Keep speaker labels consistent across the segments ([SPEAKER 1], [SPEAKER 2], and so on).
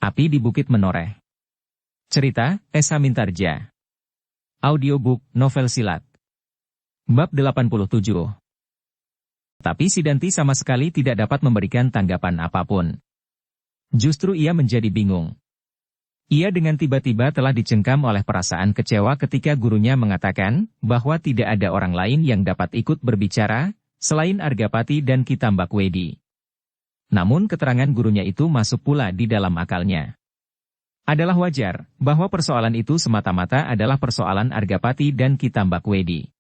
[SPEAKER 1] Api di Bukit Menoreh. Cerita, Esa Mintarja. Audiobook, novel silat. Bab 87. Tapi Sidanti sama sekali tidak dapat memberikan tanggapan apapun. Justru ia menjadi bingung. Ia dengan tiba-tiba telah dicengkam oleh perasaan kecewa ketika gurunya mengatakan bahwa tidak ada orang lain yang dapat ikut berbicara, selain Argapati dan Ki Tambakwedi. Namun keterangan gurunya itu masuk pula di dalam akalnya. Adalah wajar bahwa persoalan itu semata-mata adalah persoalan Argapati dan Ki Tambakwedi.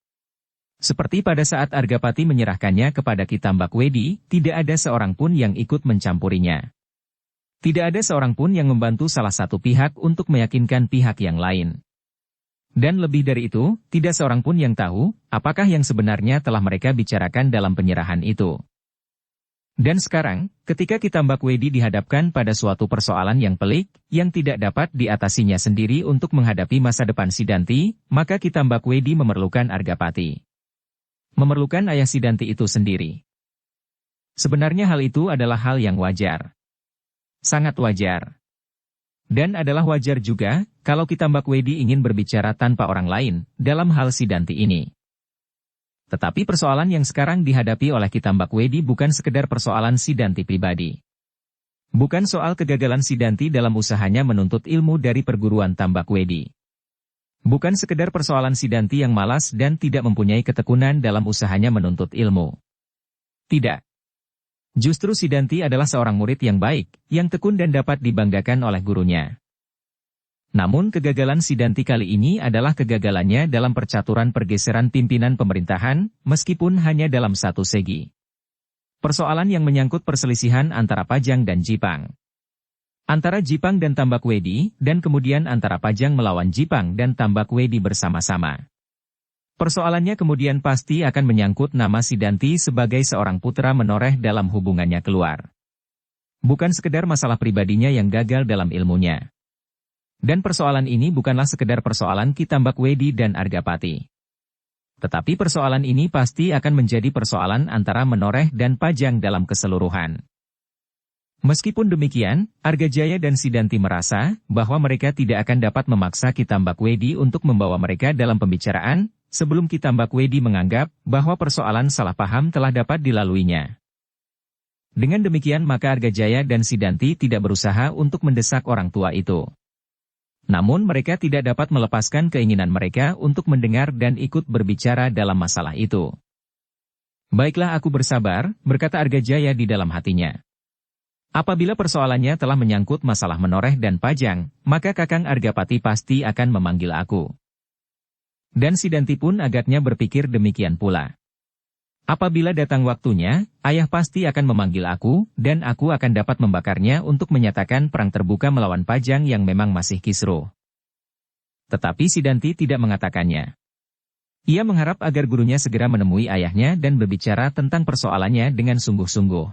[SPEAKER 1] Seperti pada saat Argapati menyerahkannya kepada Ki Tambakwedi, tidak ada seorang pun yang ikut mencampurinya. Tidak ada seorang pun yang membantu salah satu pihak untuk meyakinkan pihak yang lain. Dan lebih dari itu, tidak seorang pun yang tahu apakah yang sebenarnya telah mereka bicarakan dalam penyerahan itu. Dan sekarang, ketika Ki Tambakwedi dihadapkan pada suatu persoalan yang pelik, yang tidak dapat diatasinya sendiri untuk menghadapi masa depan Sidanti, maka Ki Tambakwedi memerlukan Argapati. Memerlukan ayah Sidanti itu sendiri. Sebenarnya hal itu adalah hal yang wajar. Sangat wajar. Dan adalah wajar juga, kalau Ki Tambakwedi ingin berbicara tanpa orang lain, dalam hal Sidanti ini. Tetapi persoalan yang sekarang dihadapi oleh Ki Tambakwedi bukan sekedar persoalan Sidanti pribadi. Bukan soal kegagalan Sidanti dalam usahanya menuntut ilmu dari perguruan Tambakwedi. Bukan sekedar persoalan Sidanti yang malas dan tidak mempunyai ketekunan dalam usahanya menuntut ilmu. Tidak. Justru Sidanti adalah seorang murid yang baik, yang tekun dan dapat dibanggakan oleh gurunya. Namun kegagalan Sidanti kali ini adalah kegagalannya dalam percaturan pergeseran pimpinan pemerintahan, meskipun hanya dalam satu segi. Persoalan yang menyangkut perselisihan antara Pajang dan Jipang. Antara Jipang dan Tambakwedi, dan kemudian antara Pajang melawan Jipang dan Tambakwedi bersama-sama. Persoalannya kemudian pasti akan menyangkut nama Sidanti sebagai seorang putra menoreh dalam hubungannya keluar. Bukan sekedar masalah pribadinya yang gagal dalam ilmunya. Dan persoalan ini bukanlah sekedar persoalan Ki Tambakwedi dan Argapati. Tetapi persoalan ini pasti akan menjadi persoalan antara Menoreh dan Pajang dalam keseluruhan. Meskipun demikian, Argajaya dan Sidanti merasa bahwa mereka tidak akan dapat memaksa Ki Tambakwedi untuk membawa mereka dalam pembicaraan, sebelum Ki Tambakwedi menganggap bahwa persoalan salah paham telah dapat dilaluinya. Dengan demikian maka Argajaya dan Sidanti tidak berusaha untuk mendesak orang tua itu. Namun mereka tidak dapat melepaskan keinginan mereka untuk mendengar dan ikut berbicara dalam masalah itu. Baiklah aku bersabar, berkata Argajaya di dalam hatinya. Apabila persoalannya telah menyangkut masalah Menoreh dan Pajang, maka Kakang Argapati pasti akan memanggil aku. Dan Sidanti pun agaknya berpikir demikian pula. Apabila datang waktunya, ayah pasti akan memanggil aku, dan aku akan dapat membakarnya untuk menyatakan perang terbuka melawan Pajang yang memang masih kisruh. Tetapi Sidanti tidak mengatakannya. Ia mengharap agar gurunya segera menemui ayahnya dan berbicara tentang persoalannya dengan sungguh-sungguh.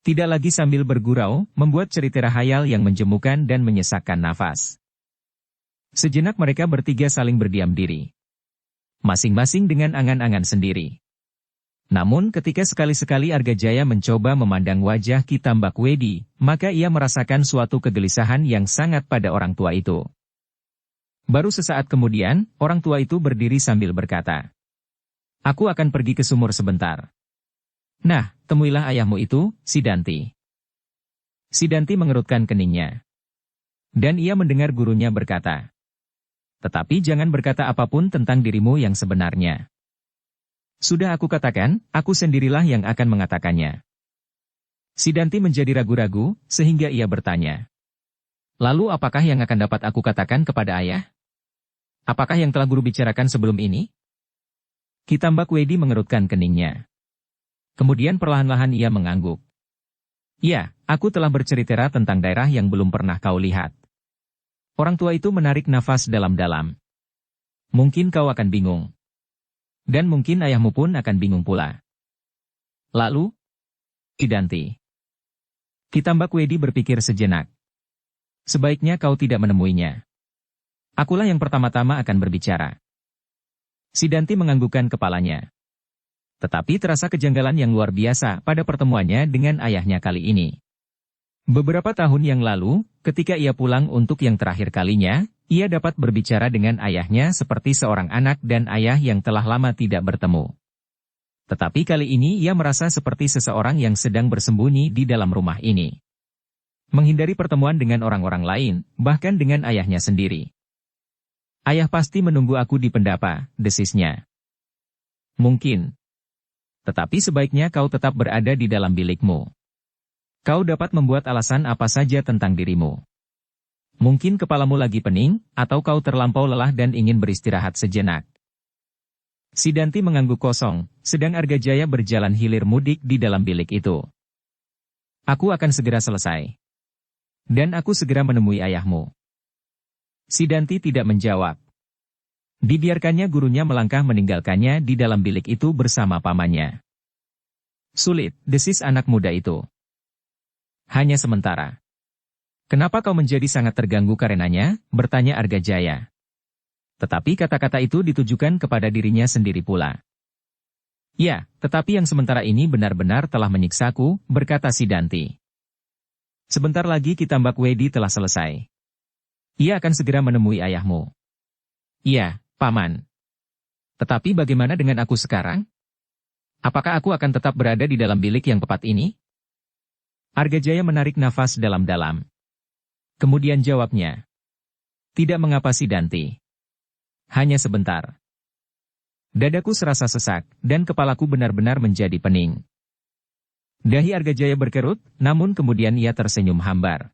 [SPEAKER 1] Tidak lagi sambil bergurau, membuat cerita hayal yang menjemukan dan menyesakkan nafas. Sejenak mereka bertiga saling berdiam diri. Masing-masing dengan angan-angan sendiri. Namun ketika sekali-sekali Argajaya mencoba memandang wajah Ki Tambakwedi, maka ia merasakan suatu kegelisahan yang sangat pada orang tua itu. Baru sesaat kemudian, orang tua itu berdiri sambil berkata, "Aku akan pergi ke sumur sebentar. Nah, temuilah ayahmu itu, Sidanti." Sidanti mengerutkan keningnya. Dan ia mendengar gurunya berkata, "Tetapi jangan berkata apapun tentang dirimu yang sebenarnya. Sudah aku katakan, aku sendirilah yang akan mengatakannya." Sidanti menjadi ragu-ragu, sehingga ia bertanya, "Lalu apakah yang akan dapat aku katakan kepada ayah? Apakah yang telah guru bicarakan sebelum ini?" Ki Tambakwedi mengerutkan keningnya. Kemudian perlahan-lahan ia mengangguk. "Ya, aku telah bercerita tentang daerah yang belum pernah kau lihat." Orang tua itu menarik nafas dalam-dalam. "Mungkin kau akan bingung. Dan mungkin ayahmu pun akan bingung pula." "Lalu?" Sidanti. Ki Tambakwedi berpikir sejenak. "Sebaiknya kau tidak menemuinya. Akulah yang pertama-tama akan berbicara." Sidanti menganggukkan kepalanya. Tetapi terasa kejanggalan yang luar biasa pada pertemuannya dengan ayahnya kali ini. Beberapa tahun yang lalu, Ketika ia pulang untuk yang terakhir kalinya, ia dapat berbicara dengan ayahnya seperti seorang anak dan ayah yang telah lama tidak bertemu. Tetapi kali ini ia merasa seperti seseorang yang sedang bersembunyi di dalam rumah ini. Menghindari pertemuan dengan orang-orang lain, bahkan dengan ayahnya sendiri. Ayah pasti menunggu aku di pendapa, desisnya. Mungkin. Tetapi sebaiknya kau tetap berada di dalam bilikmu. Kau dapat membuat alasan apa saja tentang dirimu. Mungkin kepalamu lagi pening, atau kau terlampau lelah dan ingin beristirahat sejenak. Sidanti mengangguk kosong, sedang Argajaya berjalan hilir mudik di dalam bilik itu. Aku akan segera selesai. Dan aku segera menemui ayahmu. Sidanti tidak menjawab. Dibiarkannya gurunya melangkah meninggalkannya di dalam bilik itu bersama pamannya. Sulit, desis anak muda itu. Hanya sementara. Kenapa kau menjadi sangat terganggu karenanya? Bertanya Argajaya. Tetapi kata-kata itu ditujukan kepada dirinya sendiri pula. Ya, tetapi yang sementara ini benar-benar telah menyiksaku, berkata Sidanti. Sebentar lagi Kitambak Wedi telah selesai. Ia akan segera menemui ayahmu. Iya, Paman. Tetapi bagaimana dengan aku sekarang? Apakah aku akan tetap berada di dalam bilik yang tepat ini? Argajaya menarik nafas dalam-dalam. Kemudian jawabnya. Tidak mengapa Sidanti. Hanya sebentar. Dadaku serasa sesak, dan kepalaku benar-benar menjadi pening. Dahi Argajaya berkerut, namun kemudian ia tersenyum hambar.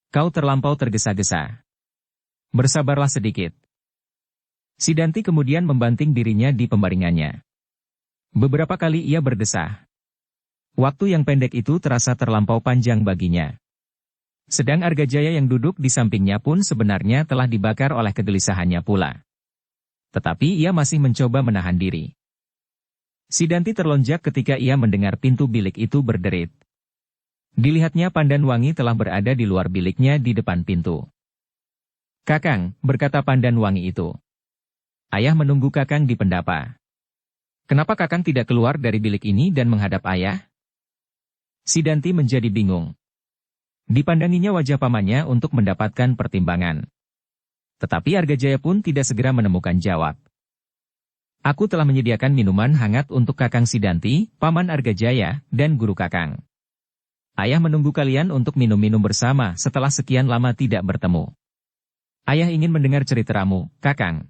[SPEAKER 1] Kau terlampau tergesa-gesa. Bersabarlah sedikit. Sidanti kemudian membanting dirinya di pembaringannya. Beberapa kali ia berdesah. Waktu yang pendek itu terasa terlampau panjang baginya. Sedang Argajaya yang duduk di sampingnya pun sebenarnya telah dibakar oleh kegelisahannya pula. Tetapi ia masih mencoba menahan diri. Sidanti terlonjak ketika ia mendengar pintu bilik itu berderit. Dilihatnya Pandan Wangi telah berada di luar biliknya di depan pintu. Kakang, berkata Pandan Wangi itu. Ayah menunggu Kakang di pendapa. Kenapa Kakang tidak keluar dari bilik ini dan menghadap ayah? Sidanti menjadi bingung. Dipandanginya wajah pamannya untuk mendapatkan pertimbangan. Tetapi Argajaya pun tidak segera menemukan jawab. Aku telah menyediakan minuman hangat untuk Kakang Sidanti, Paman Argajaya, dan guru Kakang. Ayah menunggu kalian untuk minum-minum bersama setelah sekian lama tidak bertemu. Ayah ingin mendengar ceritamu, Kakang.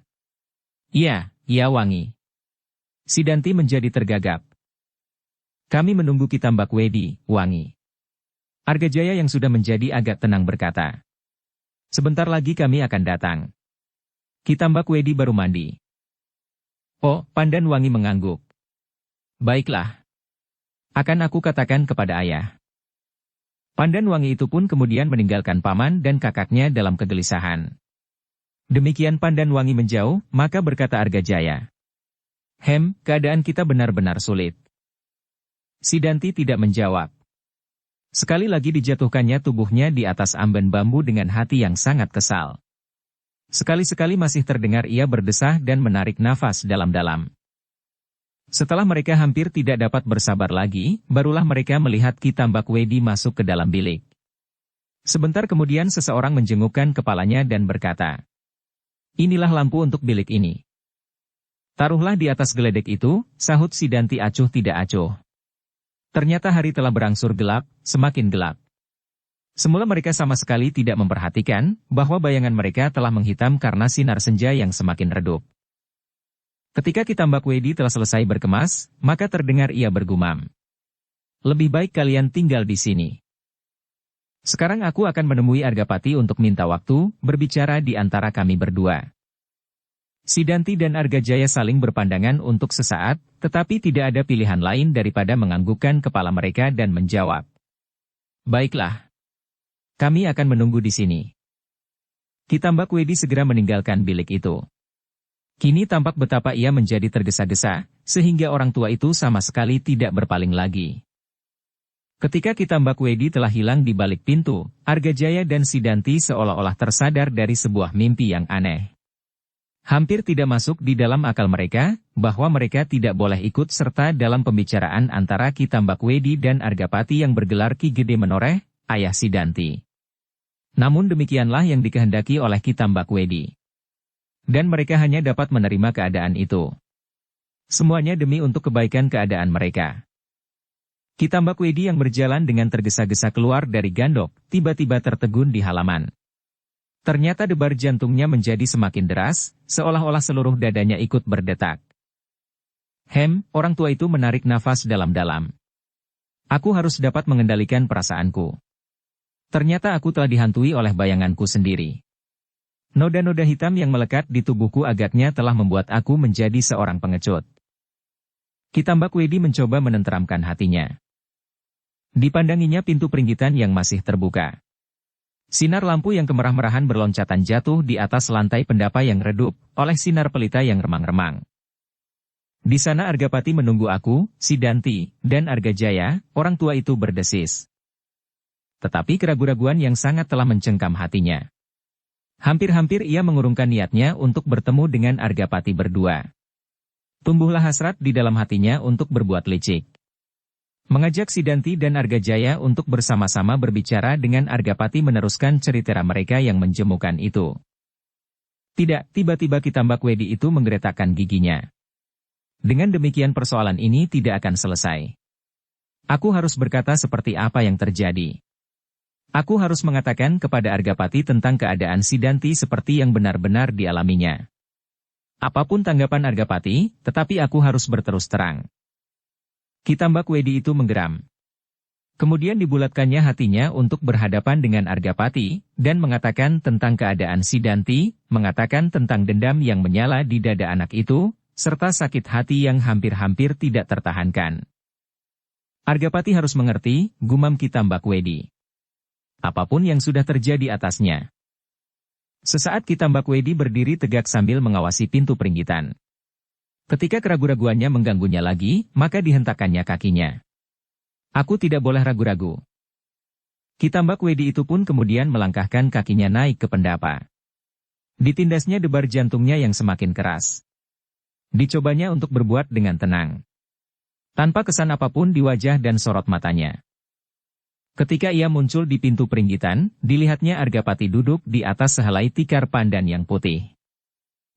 [SPEAKER 1] Iya, iya Wangi. Sidanti menjadi tergagap. Kami menunggu Kitambak Wedi, Wangi. Argajaya yang sudah menjadi agak tenang berkata. Sebentar lagi kami akan datang. Kitambak Wedi baru mandi. Oh, Pandan Wangi mengangguk. Baiklah. Akan aku katakan kepada ayah. Pandan Wangi itu pun kemudian meninggalkan paman dan kakaknya dalam kegelisahan. Demikian Pandan Wangi menjauh, maka berkata Argajaya. Keadaan kita benar-benar sulit. Sidanti tidak menjawab. Sekali lagi dijatuhkannya tubuhnya di atas amben bambu dengan hati yang sangat kesal. Sekali-sekali masih terdengar ia berdesah dan menarik nafas dalam-dalam. Setelah mereka hampir tidak dapat bersabar lagi, barulah mereka melihat Kitambak Wedi masuk ke dalam bilik. Sebentar kemudian seseorang menjengukkan kepalanya dan berkata, Inilah lampu untuk bilik ini. Taruhlah di atas geledek itu, sahut Sidanti acuh tidak acuh. Ternyata hari telah berangsur gelap, semakin gelap. Semula mereka sama sekali tidak memperhatikan bahwa bayangan mereka telah menghitam karena sinar senja yang semakin redup. Ketika Kitambak Wedi telah selesai berkemas, maka terdengar ia bergumam. Lebih baik kalian tinggal di sini. Sekarang aku akan menemui Argapati untuk minta waktu, berbicara di antara kami berdua. Sidanti dan Argajaya saling berpandangan untuk sesaat, tetapi tidak ada pilihan lain daripada menganggukkan kepala mereka dan menjawab. Baiklah. Kami akan menunggu di sini. Kitambak Wedi segera meninggalkan bilik itu. Kini tampak betapa ia menjadi tergesa-gesa, sehingga orang tua itu sama sekali tidak berpaling lagi. Ketika Kitambak Wedi telah hilang di balik pintu, Argajaya dan Sidanti seolah-olah tersadar dari sebuah mimpi yang aneh. Hampir tidak masuk di dalam akal mereka, bahwa mereka tidak boleh ikut serta dalam pembicaraan antara Kitambak Wedi dan Argapati yang bergelar Ki Gede Menoreh, ayah Sidanti. Namun demikianlah yang dikehendaki oleh Ki Tambakwedi. Dan mereka hanya dapat menerima keadaan itu. Semuanya demi untuk kebaikan keadaan mereka. Ki Tambakwedi yang berjalan dengan tergesa-gesa keluar dari gandok, tiba-tiba tertegun di halaman. Ternyata debar jantungnya menjadi semakin deras, seolah-olah seluruh dadanya ikut berdetak. Orang tua itu menarik nafas dalam-dalam. Aku harus dapat mengendalikan perasaanku. Ternyata aku telah dihantui oleh bayanganku sendiri. Noda-noda hitam yang melekat di tubuhku agaknya telah membuat aku menjadi seorang pengecut. Ki Tambakwedi mencoba menenteramkan hatinya. Dipandanginya pintu peringgitan yang masih terbuka. Sinar lampu yang kemerah-merahan berloncatan jatuh di atas lantai pendapa yang redup, oleh sinar pelita yang remang-remang. Di sana Argapati menunggu aku, Sidanti, dan Argajaya, orang tua itu berdesis. Tetapi keraguan-raguan yang sangat telah mencengkam hatinya. Hampir-hampir ia mengurungkan niatnya untuk bertemu dengan Argapati berdua. Tumbuhlah hasrat di dalam hatinya untuk berbuat licik. Mengajak Sidanti dan Argajaya untuk bersama-sama berbicara dengan Argapati meneruskan cerita mereka yang menjemukan itu. Tidak, tiba-tiba Ki Tambakwedi itu menggeretakkan giginya. Dengan demikian persoalan ini tidak akan selesai. Aku harus berkata seperti apa yang terjadi. Aku harus mengatakan kepada Argapati tentang keadaan Sidanti seperti yang benar-benar dialaminya. Apapun tanggapan Argapati, tetapi aku harus berterus terang. Ki Tambakwedi itu menggeram. Kemudian dibulatkannya hatinya untuk berhadapan dengan Argapati, dan mengatakan tentang keadaan Sidanti, mengatakan tentang dendam yang menyala di dada anak itu, serta sakit hati yang hampir-hampir tidak tertahankan. Argapati harus mengerti, gumam Ki Tambakwedi. Apapun yang sudah terjadi atasnya. Sesaat Ki Tambakwedi berdiri tegak sambil mengawasi pintu peringgitan. Ketika keraguan-raguannya mengganggunya lagi, maka dihentakkannya kakinya. Aku tidak boleh ragu-ragu. Ki Tambakwedi itu pun kemudian melangkahkan kakinya naik ke pendapa. Ditindasnya debar jantungnya yang semakin keras. Dicobanya untuk berbuat dengan tenang. Tanpa kesan apapun di wajah dan sorot matanya. Ketika ia muncul di pintu peringgitan, dilihatnya Argapati duduk di atas sehelai tikar pandan yang putih.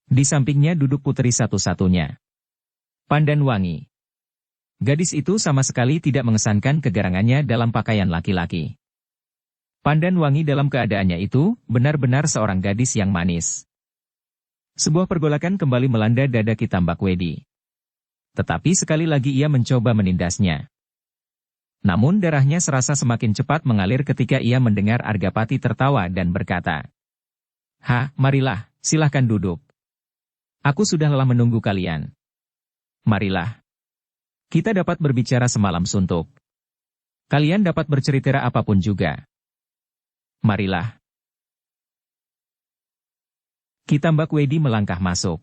[SPEAKER 1] Di sampingnya duduk putri satu-satunya. Pandan Wangi. Gadis itu sama sekali tidak mengesankan kegarangannya dalam pakaian laki-laki. Pandan Wangi dalam keadaannya itu, benar-benar seorang gadis yang manis. Sebuah pergolakan kembali melanda dada Ki Tambakwedi. Tetapi sekali lagi ia mencoba menindasnya. Namun darahnya serasa semakin cepat mengalir ketika ia mendengar Argapati tertawa dan berkata, marilah, silahkan duduk. Aku sudah lelah menunggu kalian. Marilah. Kita dapat berbicara semalam suntuk. Kalian dapat bercerita apapun juga. Marilah. Ki Tambakwedi melangkah masuk.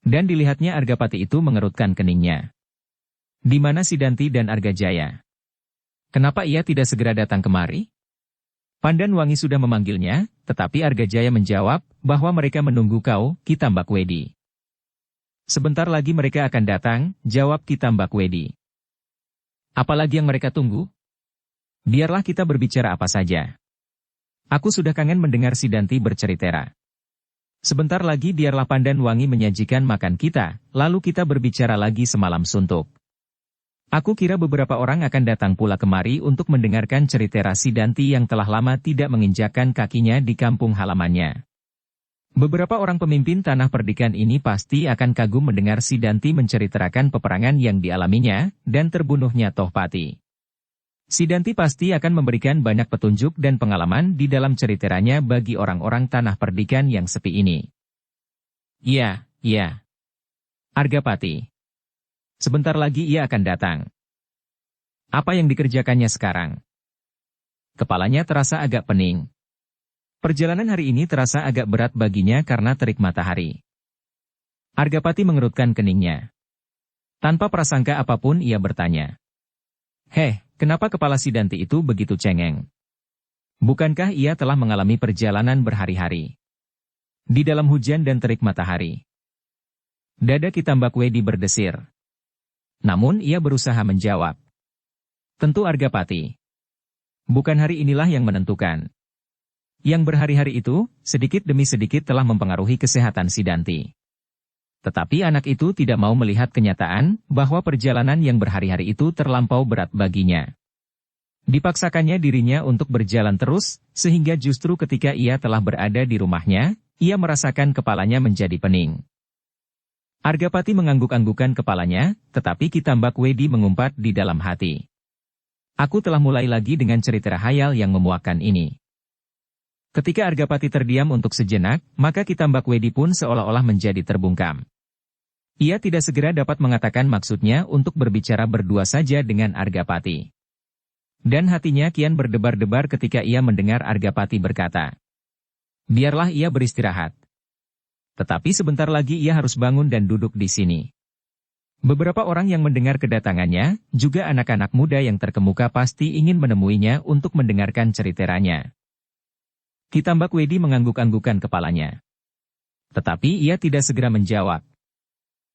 [SPEAKER 1] Dan dilihatnya Argapati itu mengerutkan keningnya. Di mana Sidanti dan Argajaya? Kenapa ia tidak segera datang kemari? Pandan Wangi sudah memanggilnya, tetapi Argajaya menjawab bahwa mereka menunggu kau, Ki Tambakwedi. Sebentar lagi mereka akan datang, jawab Ki Tambakwedi. Apalagi yang mereka tunggu? Biarlah kita berbicara apa saja. Aku sudah kangen mendengar Sidanti bercerita. Sebentar lagi biarlah Pandan Wangi menyajikan makan kita, lalu kita berbicara lagi semalam suntuk. Aku kira beberapa orang akan datang pula kemari untuk mendengarkan cerita Sidanti yang telah lama tidak menginjakkan kakinya di kampung halamannya. Beberapa orang pemimpin tanah perdikan ini pasti akan kagum mendengar Sidanti menceritakan peperangan yang dialaminya, dan terbunuhnya Tohpati. Sidanti pasti akan memberikan banyak petunjuk dan pengalaman di dalam ceritanya bagi orang-orang tanah perdikan yang sepi ini. Iya. Argapati. Sebentar lagi ia akan datang. Apa yang dikerjakannya sekarang? Kepalanya terasa agak pening. Perjalanan hari ini terasa agak berat baginya karena terik matahari. Argapati mengerutkan keningnya. Tanpa prasangka apapun ia bertanya. Kenapa kepala Sidanti itu begitu cengeng? Bukankah ia telah mengalami perjalanan berhari-hari? Di dalam hujan dan terik matahari. Dada Ki Tambakwedi berdesir. Namun ia berusaha menjawab. Tentu Argapati. Bukan hari inilah yang menentukan. yang berhari-hari itu, sedikit demi sedikit telah mempengaruhi kesehatan Sidanti. Tetapi anak itu tidak mau melihat kenyataan bahwa perjalanan yang berhari-hari itu terlampau berat baginya. Dipaksakannya dirinya untuk berjalan terus, sehingga justru ketika ia telah berada di rumahnya, ia merasakan kepalanya menjadi pening. Argapati mengangguk-anggukan kepalanya, tetapi Ki Tambak Wedi mengumpat di dalam hati. Aku telah mulai lagi dengan cerita hayal yang memuakkan ini. Ketika Argapati terdiam untuk sejenak, maka Ki Tambak Wedi pun seolah-olah menjadi terbungkam. Ia tidak segera dapat mengatakan maksudnya untuk berbicara berdua saja dengan Argapati. Dan hatinya kian berdebar-debar ketika ia mendengar Argapati berkata, "Biarlah ia beristirahat. Tetapi sebentar lagi ia harus bangun dan duduk di sini." Beberapa orang yang mendengar kedatangannya, juga anak-anak muda yang terkemuka pasti ingin menemuinya untuk mendengarkan ceriteranya. Ki Tambak Wedi mengangguk-anggukan kepalanya. Tetapi ia tidak segera menjawab.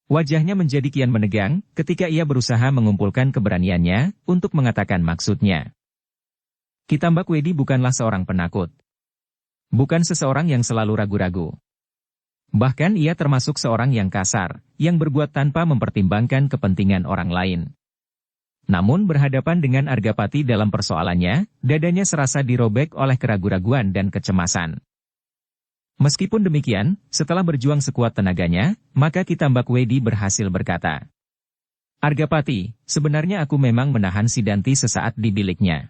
[SPEAKER 1] Wajahnya menjadi kian menegang ketika ia berusaha mengumpulkan keberaniannya untuk mengatakan maksudnya. Ki Tambak Wedi bukanlah seorang penakut. Bukan seseorang yang selalu ragu-ragu. Bahkan ia termasuk seorang yang kasar, yang berbuat tanpa mempertimbangkan kepentingan orang lain. Namun berhadapan dengan Argapati dalam persoalannya, dadanya serasa dirobek oleh keraguan-raguan dan kecemasan. Meskipun demikian, setelah berjuang sekuat tenaganya, maka Ki Tambak Wedi berhasil berkata, "Argapati, sebenarnya aku memang menahan Sidanti sesaat di biliknya.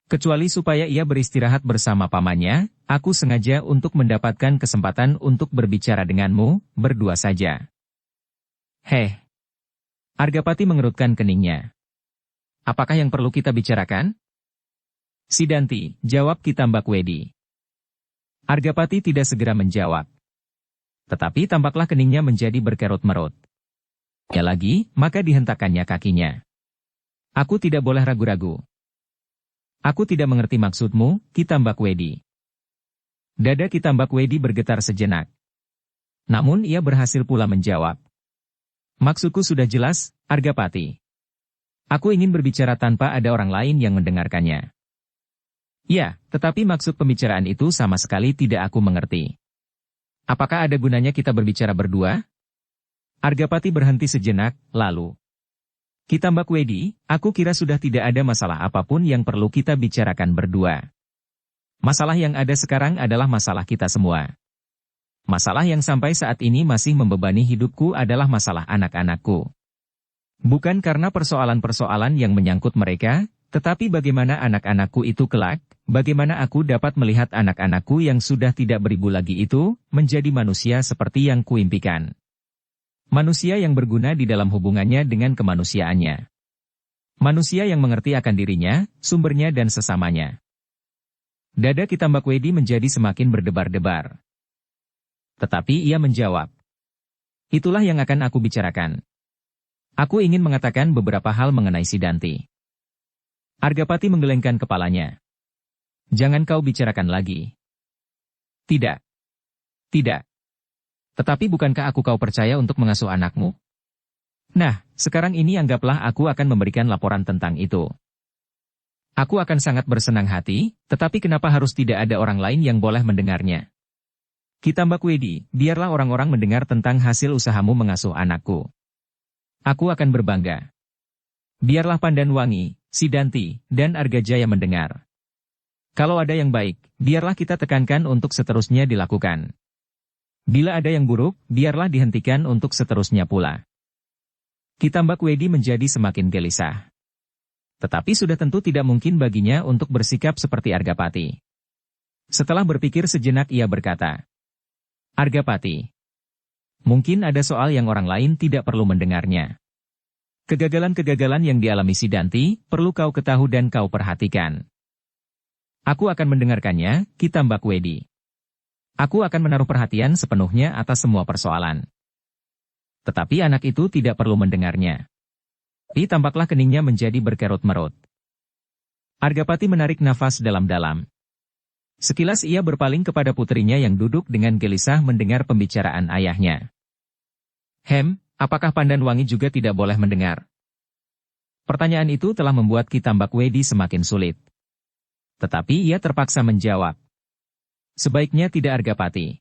[SPEAKER 1] Kecuali supaya ia beristirahat bersama pamannya, aku sengaja untuk mendapatkan kesempatan untuk berbicara denganmu, berdua saja." "Heh." Argapati mengerutkan keningnya. "Apakah yang perlu kita bicarakan?" "Sidanti," jawab Ki Tambak Wedi. Argapati tidak segera menjawab. Tetapi tampaklah keningnya menjadi berkerut-merut. Ya lagi, maka dihentakkannya kakinya. "Aku tidak boleh ragu-ragu. Aku tidak mengerti maksudmu, Ki Tambak Wedi." Dada Ki Tambak Wedi bergetar sejenak. Namun ia berhasil pula menjawab. "Maksudku sudah jelas, Argapati. Aku ingin berbicara tanpa ada orang lain yang mendengarkannya." "Ya, tetapi maksud pembicaraan itu sama sekali tidak aku mengerti. Apakah ada gunanya kita berbicara berdua?" Argapati berhenti sejenak, lalu. "Ki Tambak Wedi, aku kira sudah tidak ada masalah apapun yang perlu kita bicarakan berdua. Masalah yang ada sekarang adalah masalah kita semua. Masalah yang sampai saat ini masih membebani hidupku adalah masalah anak-anakku. Bukan karena persoalan-persoalan yang menyangkut mereka, tetapi bagaimana anak-anakku itu kelak, bagaimana aku dapat melihat anak-anakku yang sudah tidak beribu lagi itu, menjadi manusia seperti yang kuimpikan. Manusia yang berguna di dalam hubungannya dengan kemanusiaannya. Manusia yang mengerti akan dirinya, sumbernya dan sesamanya." Dada Ki Tambak Wedi menjadi semakin berdebar-debar. Tetapi ia menjawab. "Itulah yang akan aku bicarakan. Aku ingin mengatakan beberapa hal mengenai Sidanti." Argapati menggelengkan kepalanya. "Jangan kau bicarakan lagi." "Tidak. Tidak. Tetapi bukankah aku kau percaya untuk mengasuh anakmu? Nah, sekarang ini anggaplah aku akan memberikan laporan tentang itu. Aku akan sangat bersenang hati, tetapi kenapa harus tidak ada orang lain yang boleh mendengarnya? Ki Tambak Wedi, biarlah orang-orang mendengar tentang hasil usahamu mengasuh anakku. Aku akan berbangga. Biarlah Pandanwangi, Sidanti, dan Argajaya mendengar. Kalau ada yang baik, biarlah kita tekankan untuk seterusnya dilakukan. Bila ada yang buruk, biarlah dihentikan untuk seterusnya pula." Ki Tambak Wedi menjadi semakin gelisah. Tetapi sudah tentu tidak mungkin baginya untuk bersikap seperti Argapati. Setelah berpikir sejenak ia berkata, "Argapati, mungkin ada soal yang orang lain tidak perlu mendengarnya. Kegagalan-kegagalan yang dialami Sidanti, perlu kau ketahui dan kau perhatikan. Aku akan mendengarkannya, Ki Tambak Wedi. Aku akan menaruh perhatian sepenuhnya atas semua persoalan. Tetapi anak itu tidak perlu mendengarnya." Tapi tampaklah keningnya menjadi berkerut-merut. Argapati menarik nafas dalam-dalam. Sekilas ia berpaling kepada putrinya yang duduk dengan gelisah mendengar pembicaraan ayahnya. Apakah Pandanwangi juga tidak boleh mendengar?" Pertanyaan itu telah membuat Ki Tambak Wedi semakin sulit. Tetapi ia terpaksa menjawab. Sebaiknya tidak, Argapati.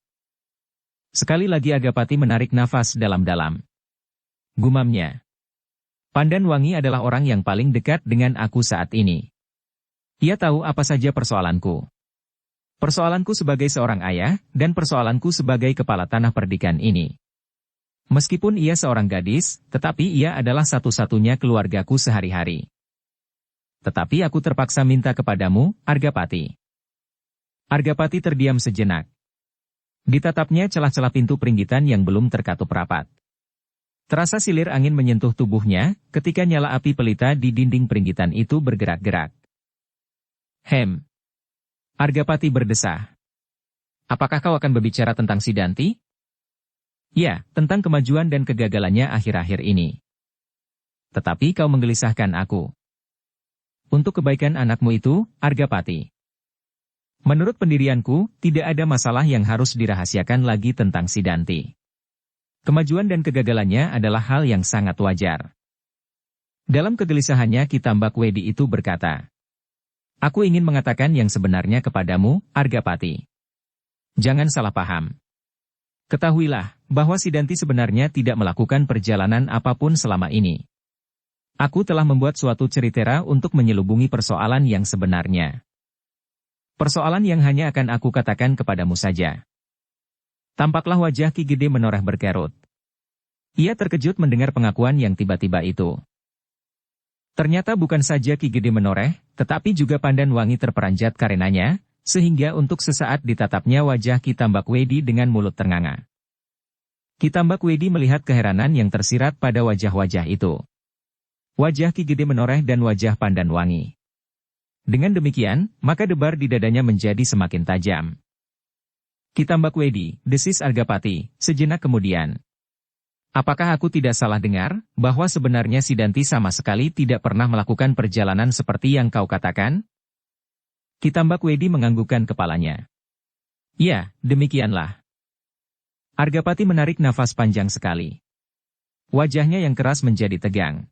[SPEAKER 1] Sekali lagi Argapati menarik nafas dalam-dalam. Gumamnya. Pandanwangi adalah orang yang paling dekat dengan aku saat ini. Ia tahu apa saja persoalanku. Persoalanku sebagai seorang ayah, dan persoalanku sebagai kepala tanah perdikan ini. Meskipun ia seorang gadis, tetapi ia adalah satu-satunya keluargaku sehari-hari. Tetapi aku terpaksa minta kepadamu, Argapati. Argapati terdiam sejenak. Ditatapnya celah-celah pintu peringgitan yang belum terkatup rapat. Terasa silir angin menyentuh tubuhnya, ketika nyala api pelita di dinding peringgitan itu bergerak-gerak. Argapati berdesah. Apakah kau akan berbicara tentang Sidanti? Ya, tentang kemajuan dan kegagalannya akhir-akhir ini. Tetapi kau menggelisahkan aku. Untuk kebaikan anakmu itu, Argapati. Menurut pendirianku, tidak ada masalah yang harus dirahasiakan lagi tentang Sidanti. Kemajuan dan kegagalannya adalah hal yang sangat wajar. Dalam kegelisahannya Ki Tambak Wedi itu berkata, "Aku ingin mengatakan yang sebenarnya kepadamu, Argapati. Jangan salah paham. Ketahuilah, bahwa Sidanti sebenarnya tidak melakukan perjalanan apapun selama ini. Aku telah membuat suatu cerita untuk menyelubungi persoalan yang sebenarnya. Persoalan yang hanya akan aku katakan kepadamu saja." Tampaklah wajah Ki Gede menoreh berkerut. Ia terkejut mendengar pengakuan yang tiba-tiba itu. Ternyata bukan saja Ki Gede menoreh, tetapi juga Pandanwangi terperanjat karenanya, sehingga untuk sesaat ditatapnya wajah Ki Tambak Wedi dengan mulut ternganga. Ki Tambak Wedi melihat keheranan yang tersirat pada wajah-wajah itu. Wajah Ki Gede menoreh dan wajah Pandanwangi. Dengan demikian, maka debar di dadanya menjadi semakin tajam. Ki Tambak Wedi, desis Argapati, sejenak kemudian. Apakah aku tidak salah dengar, bahwa sebenarnya Sidanti sama sekali tidak pernah melakukan perjalanan seperti yang kau katakan? Ki Tambak Wedi menganggukkan kepalanya. Ya, demikianlah. Argapati menarik nafas panjang sekali. Wajahnya yang keras menjadi tegang.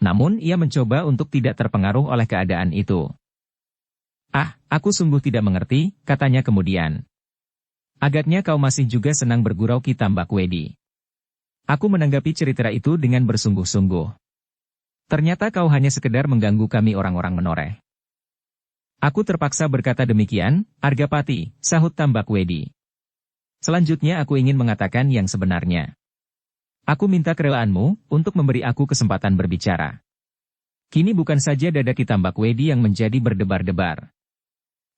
[SPEAKER 1] Namun ia mencoba untuk tidak terpengaruh oleh keadaan itu. Aku sungguh tidak mengerti, katanya kemudian. Agaknya kau masih juga senang bergurau, Ki Tambak Wedi. Aku menanggapi cerita itu dengan bersungguh-sungguh. Ternyata kau hanya sekedar mengganggu kami orang-orang menoreh. Aku terpaksa berkata demikian, Argapati, sahut Tambak Wedi. Selanjutnya aku ingin mengatakan yang sebenarnya. Aku minta kerelaanmu untuk memberi aku kesempatan berbicara. Kini bukan saja dada Ki Tambak Wedi yang menjadi berdebar-debar.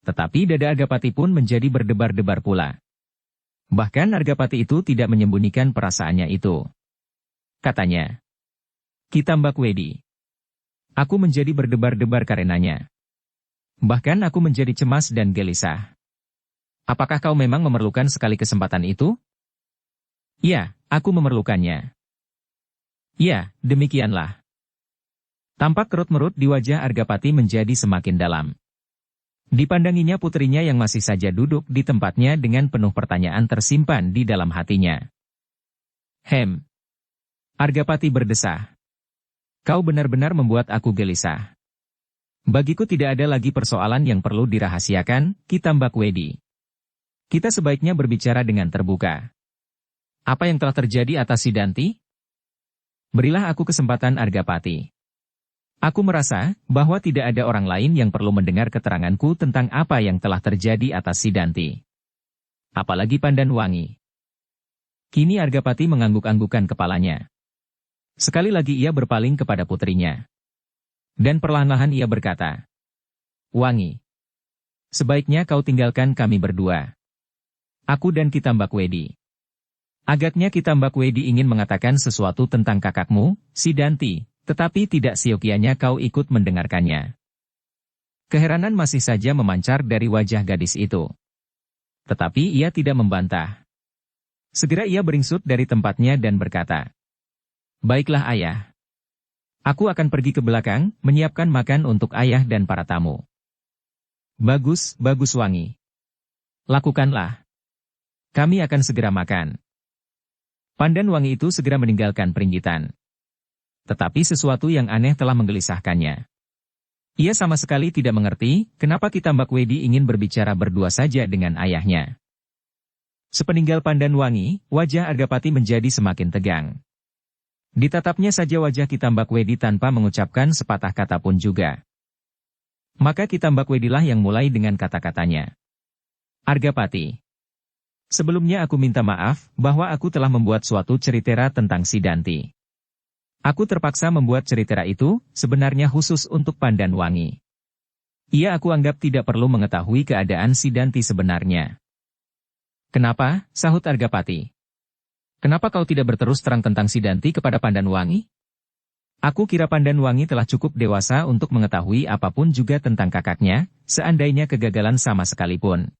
[SPEAKER 1] Tetapi dada Argapati pun menjadi berdebar-debar pula. Bahkan Argapati itu tidak menyembunyikan perasaannya itu. Katanya, Ki Tambak Wedi. Aku menjadi berdebar-debar karenanya. Bahkan aku menjadi cemas dan gelisah. Apakah kau memang memerlukan sekali kesempatan itu? Ya, aku memerlukannya. Ya, demikianlah. Tampak kerut-merut di wajah Argapati menjadi semakin dalam. Dipandanginya putrinya yang masih saja duduk di tempatnya dengan penuh pertanyaan tersimpan di dalam hatinya. Argapati berdesah. Kau benar-benar membuat aku gelisah. Bagiku tidak ada lagi persoalan yang perlu dirahasiakan, Ki Tambak Wedi. Kita sebaiknya berbicara dengan terbuka. Apa yang telah terjadi atas Sidanti? Berilah aku kesempatan, Argapati. Aku merasa bahwa tidak ada orang lain yang perlu mendengar keteranganku tentang apa yang telah terjadi atas Sidanti. Apalagi Pandanwangi. Kini Argapati mengangguk-anggukkan kepalanya. Sekali lagi ia berpaling kepada putrinya. Dan perlahan-lahan ia berkata, Wangi, sebaiknya kau tinggalkan kami berdua. Aku dan Ki Tambak Wedi. Agaknya Ki Tambak Wedi ingin mengatakan sesuatu tentang kakakmu, Sidanti, tetapi tidak siokianya kau ikut mendengarkannya. Keheranan masih saja memancar dari wajah gadis itu. Tetapi ia tidak membantah. Segera ia beringsut dari tempatnya dan berkata, Baiklah ayah. Aku akan pergi ke belakang, menyiapkan makan untuk ayah dan para tamu. Bagus, bagus Wangi. Lakukanlah. Kami akan segera makan. Pandanwangi itu segera meninggalkan peringgitan. Tetapi sesuatu yang aneh telah menggelisahkannya. Ia sama sekali tidak mengerti kenapa Kitambak Wedi ingin berbicara berdua saja dengan ayahnya. Sepeninggal Pandanwangi, wajah Argapati menjadi semakin tegang. Ditatapnya saja wajah Kitambak Wedi tanpa mengucapkan sepatah kata pun juga. Maka Kitambak Wedilah yang mulai dengan kata-katanya. Argapati. Sebelumnya aku minta maaf bahwa aku telah membuat suatu cerita tentang Sidanti. Aku terpaksa membuat cerita itu sebenarnya khusus untuk Pandanwangi. Ia aku anggap tidak perlu mengetahui keadaan Sidanti sebenarnya. Kenapa? Sahut Argapati. Kenapa kau tidak berterus terang tentang Sidanti kepada Pandanwangi? Aku kira Pandanwangi telah cukup dewasa untuk mengetahui apapun juga tentang kakaknya, seandainya kegagalan sama sekalipun.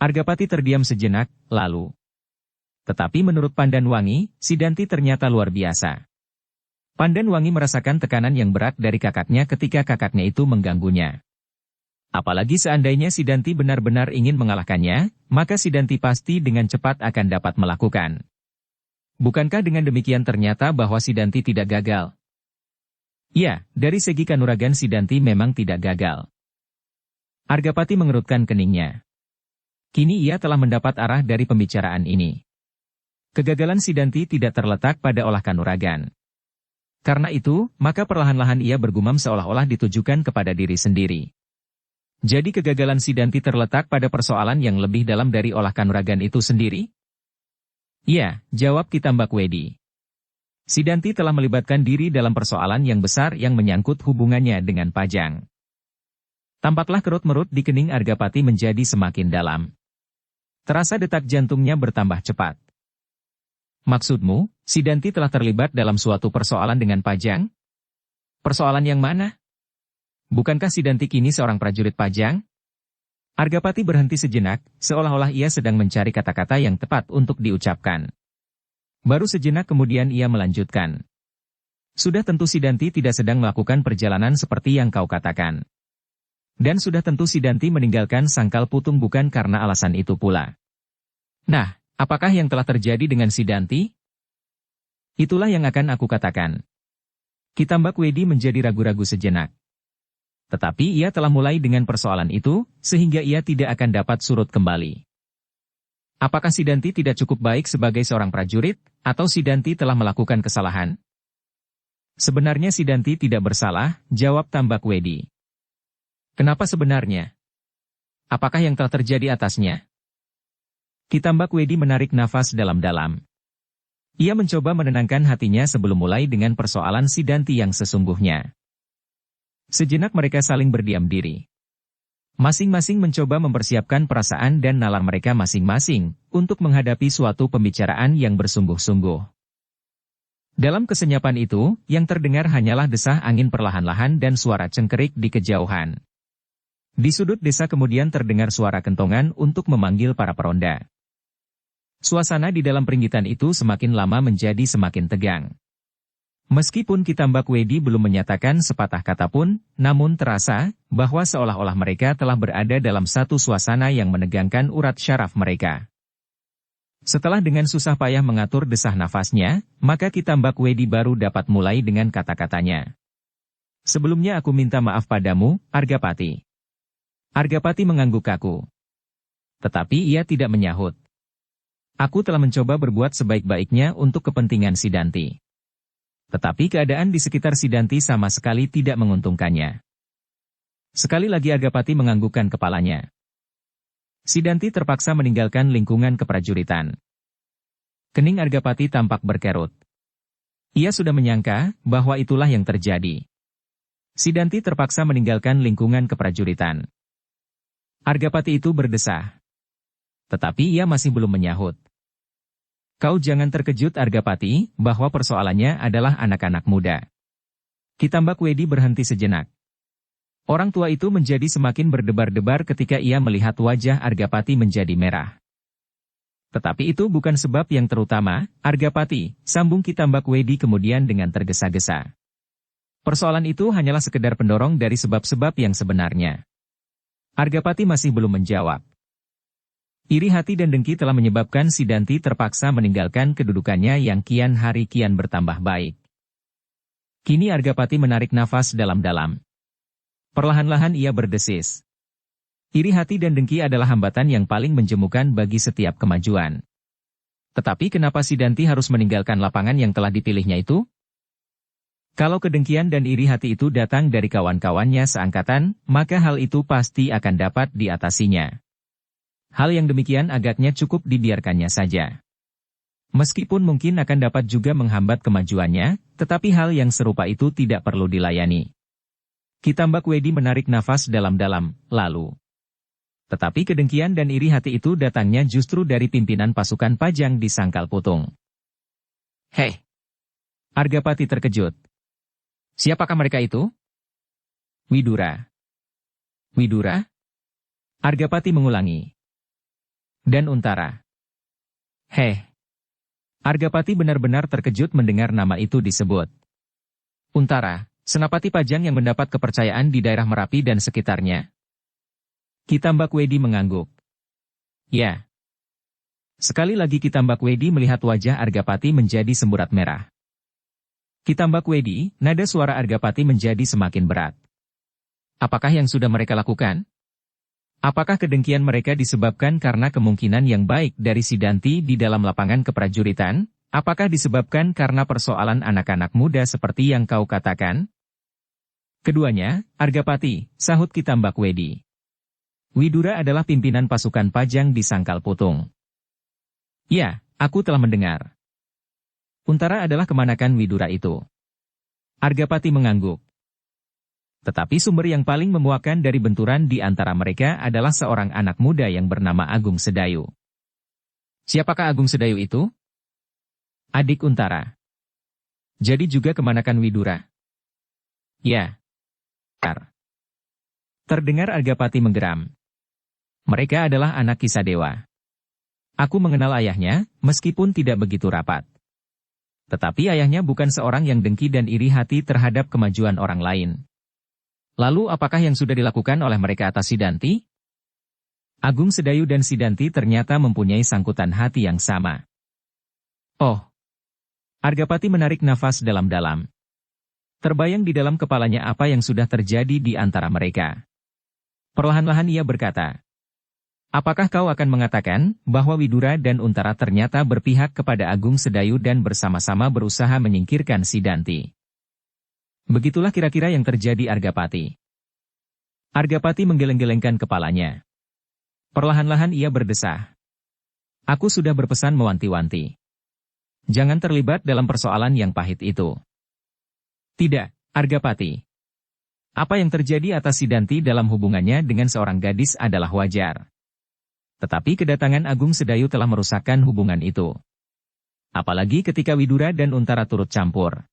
[SPEAKER 1] Argapati terdiam sejenak, lalu. Tetapi menurut Pandanwangi, Sidanti ternyata luar biasa. Pandanwangi merasakan tekanan yang berat dari kakaknya ketika kakaknya itu mengganggunya. Apalagi seandainya Sidanti benar-benar ingin mengalahkannya, maka Sidanti pasti dengan cepat akan dapat melakukan. Bukankah dengan demikian ternyata bahwa Sidanti tidak gagal? Ya, dari segi kanuragan Sidanti memang tidak gagal. Argapati mengerutkan keningnya. Kini ia telah mendapat arah dari pembicaraan ini. Kegagalan Sidanti tidak terletak pada olah kanuragan. Karena itu, maka perlahan-lahan ia bergumam seolah-olah ditujukan kepada diri sendiri. Jadi kegagalan Sidanti terletak pada persoalan yang lebih dalam dari olah kanuragan itu sendiri? Ya, jawab Kitambak Wedi. Sidanti telah melibatkan diri dalam persoalan yang besar yang menyangkut hubungannya dengan Pajang. Tampaklah kerut-merut di kening Argapati menjadi semakin dalam. Terasa detak jantungnya bertambah cepat. Maksudmu, Sidanti telah terlibat dalam suatu persoalan dengan Pajang? Persoalan yang mana? Bukankah Sidanti kini seorang prajurit Pajang? Argapati berhenti sejenak, seolah-olah ia sedang mencari kata-kata yang tepat untuk diucapkan. Baru sejenak kemudian ia melanjutkan. Sudah tentu Sidanti tidak sedang melakukan perjalanan seperti yang kau katakan. Dan sudah tentu Sidanti meninggalkan Sangkal Putung bukan karena alasan itu pula. Nah, apakah yang telah terjadi dengan Sidanti? Itulah yang akan aku katakan. Kitambak Wedi menjadi ragu-ragu sejenak. Tetapi ia telah mulai dengan persoalan itu, sehingga ia tidak akan dapat surut kembali. Apakah Sidanti tidak cukup baik sebagai seorang prajurit, atau Sidanti telah melakukan kesalahan? Sebenarnya Sidanti tidak bersalah, jawab Tambak Wedi. Kenapa sebenarnya? Apakah yang telah terjadi atasnya? Kitambak Wedi menarik nafas dalam-dalam. Ia mencoba menenangkan hatinya sebelum mulai dengan persoalan Sidanti yang sesungguhnya. Sejenak mereka saling berdiam diri. Masing-masing mencoba mempersiapkan perasaan dan nalar mereka masing-masing untuk menghadapi suatu pembicaraan yang bersungguh-sungguh. Dalam kesenyapan itu, yang terdengar hanyalah desah angin perlahan-lahan dan suara cengkerik di kejauhan. Di sudut desa kemudian terdengar suara kentongan untuk memanggil para peronda. Suasana di dalam peringgitan itu semakin lama menjadi semakin tegang. Meskipun Kitambak Wedi belum menyatakan sepatah kata pun, namun terasa bahwa seolah-olah mereka telah berada dalam satu suasana yang menegangkan urat syaraf mereka. Setelah dengan susah payah mengatur desah nafasnya, maka Kitambak Wedi baru dapat mulai dengan kata-katanya. Sebelumnya aku minta maaf padamu, Argapati. Argapati mengangguk kaku. Tetapi ia tidak menyahut. Aku telah mencoba berbuat sebaik-baiknya untuk kepentingan Sidanti. Tetapi keadaan di sekitar Sidanti sama sekali tidak menguntungkannya. Sekali lagi Argapati menganggukkan kepalanya. Sidanti terpaksa meninggalkan lingkungan keprajuritan. Kening Argapati tampak berkerut. Ia sudah menyangka bahwa itulah yang terjadi. Sidanti terpaksa meninggalkan lingkungan keprajuritan. Argapati itu berdesah. Tetapi ia masih belum menyahut. Kau jangan terkejut Argapati, bahwa persoalannya adalah anak-anak muda. Kitambak Wedi berhenti sejenak. Orang tua itu menjadi semakin berdebar-debar ketika ia melihat wajah Argapati menjadi merah. Tetapi itu bukan sebab yang terutama, Argapati, sambung Kitambak Wedi kemudian dengan tergesa-gesa. Persoalan itu hanyalah sekedar pendorong dari sebab-sebab yang sebenarnya. Argapati masih belum menjawab. Iri hati dan dengki telah menyebabkan Sidanti terpaksa meninggalkan kedudukannya yang kian hari kian bertambah baik. Kini Argapati menarik nafas dalam-dalam. Perlahan-lahan ia berdesis. Iri hati dan dengki adalah hambatan yang paling menjemukan bagi setiap kemajuan. Tetapi kenapa Sidanti harus meninggalkan lapangan yang telah dipilihnya itu? Kalau kedengkian dan iri hati itu datang dari kawan-kawannya seangkatan, maka hal itu pasti akan dapat diatasinya. Hal yang demikian agaknya cukup dibiarkannya saja. Meskipun mungkin akan dapat juga menghambat kemajuannya, tetapi hal yang serupa itu tidak perlu dilayani. Kitambak Wedi menarik nafas dalam-dalam, lalu. Tetapi kedengkian dan iri hati itu datangnya justru dari pimpinan pasukan Pajang di Sangkal Putung. Hei! Argapati terkejut. Siapakah mereka itu? Widura. Widura? Argapati mengulangi. Dan Untara. Hei! Argapati benar-benar terkejut mendengar nama itu disebut. Untara, senapati Pajang yang mendapat kepercayaan di daerah Merapi dan sekitarnya. Kitambak Wedi mengangguk. Ya. Sekali lagi Kitambak Wedi melihat wajah Argapati menjadi semburat merah. Kitambak Wedi, nada suara Argapati menjadi semakin berat. Apakah yang sudah mereka lakukan? Apakah kedengkian mereka disebabkan karena kemungkinan yang baik dari Sidanti di dalam lapangan keprajuritan? Apakah disebabkan karena persoalan anak-anak muda seperti yang kau katakan? Keduanya, Argapati, sahut Kitambak Wedi. Widura adalah pimpinan pasukan Pajang di Sangkal Putung. Ya, aku telah mendengar. Untara adalah kemanakan Widura itu? Argapati mengangguk. Tetapi sumber yang paling memuakkan dari benturan di antara mereka adalah seorang anak muda yang bernama Agung Sedayu. Siapakah Agung Sedayu itu? Adik Untara. Jadi juga kemanakan Widura? Ya. Terdengar Argapati menggeram. Mereka adalah anak Kisadewa. Aku mengenal ayahnya, meskipun tidak begitu rapat. Tetapi ayahnya bukan seorang yang dengki dan iri hati terhadap kemajuan orang lain. Lalu apakah yang sudah dilakukan oleh mereka atas Sidanti? Agung Sedayu dan Sidanti ternyata mempunyai sangkutan hati yang sama. Oh. Argapati menarik nafas dalam-dalam. Terbayang di dalam kepalanya apa yang sudah terjadi di antara mereka. Perlahan-lahan ia berkata, apakah kau akan mengatakan bahwa Widura dan Untara ternyata berpihak kepada Agung Sedayu dan bersama-sama berusaha menyingkirkan Sidanti? Begitulah kira-kira yang terjadi Argapati. Argapati menggeleng-gelengkan kepalanya. Perlahan-lahan ia berdesah. Aku sudah berpesan mewanti-wanti. Jangan terlibat dalam persoalan yang pahit itu. Tidak, Argapati. Apa yang terjadi atas Sidanti dalam hubungannya dengan seorang gadis adalah wajar. Tetapi kedatangan Agung Sedayu telah merusakkan hubungan itu. Apalagi ketika Widura dan Untara turut campur.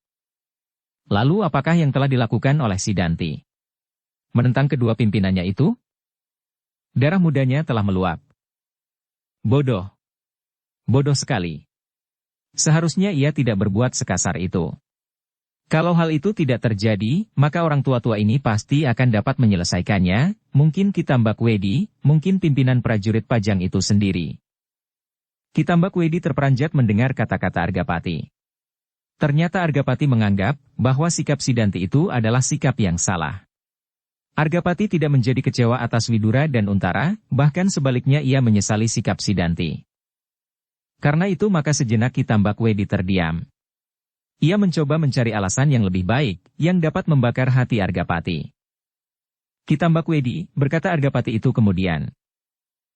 [SPEAKER 1] Lalu apakah yang telah dilakukan oleh Sidanti? Menentang kedua pimpinannya itu? Darah mudanya telah meluap. Bodoh. Bodoh sekali. Seharusnya ia tidak berbuat sekasar itu. Kalau hal itu tidak terjadi, maka orang tua-tua ini pasti akan dapat menyelesaikannya, mungkin Kitambak Wedi, mungkin pimpinan prajurit Pajang itu sendiri. Kitambak Wedi terperanjat mendengar kata-kata Argapati. Ternyata Argapati menganggap bahwa sikap Sidanti itu adalah sikap yang salah. Argapati tidak menjadi kecewa atas Widura dan Untara, bahkan sebaliknya ia menyesali sikap Sidanti. Karena itu maka sejenak Kitambak Wedi terdiam. Ia mencoba mencari alasan yang lebih baik, yang dapat membakar hati Argapati. Kitambak Wedi, berkata Argapati itu kemudian.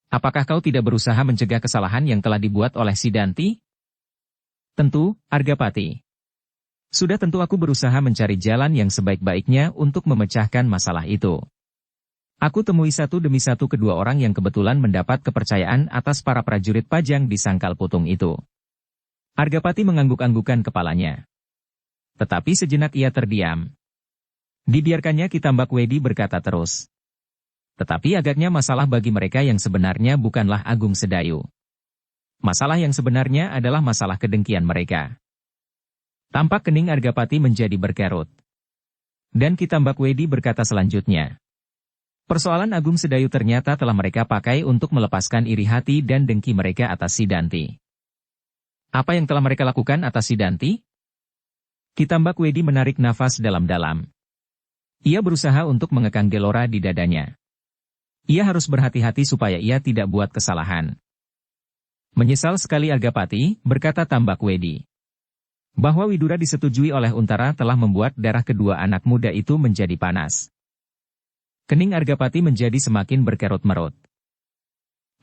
[SPEAKER 1] Apakah kau tidak berusaha mencegah kesalahan yang telah dibuat oleh Sidanti? Tentu, Argapati. Sudah tentu aku berusaha mencari jalan yang sebaik-baiknya untuk memecahkan masalah itu. Aku temui satu demi satu kedua orang yang kebetulan mendapat kepercayaan atas para prajurit Pajang di Sangkal Putung itu. Argapati mengangguk-anggukan kepalanya. Tetapi sejenak ia terdiam. Dibiarkannya Kitambak Wedi berkata terus. Tetapi agaknya masalah bagi mereka yang sebenarnya bukanlah Agung Sedayu. Masalah yang sebenarnya adalah masalah kedengkian mereka. Tampak kening Argapati menjadi berkerut. Dan Kitambak Wedi berkata selanjutnya. Persoalan Agung Sedayu ternyata telah mereka pakai untuk melepaskan iri hati dan dengki mereka atas Sidanti. Apa yang telah mereka lakukan atas Sidanti? Kitambak Wedi menarik nafas dalam-dalam. Ia berusaha untuk mengekang gelora di dadanya. Ia harus berhati-hati supaya ia tidak buat kesalahan. Menyesal sekali Argapati, berkata Tambakwedi. Bahwa Widura disetujui oleh Untara telah membuat darah kedua anak muda itu menjadi panas. Kening Argapati menjadi semakin berkerut-merut.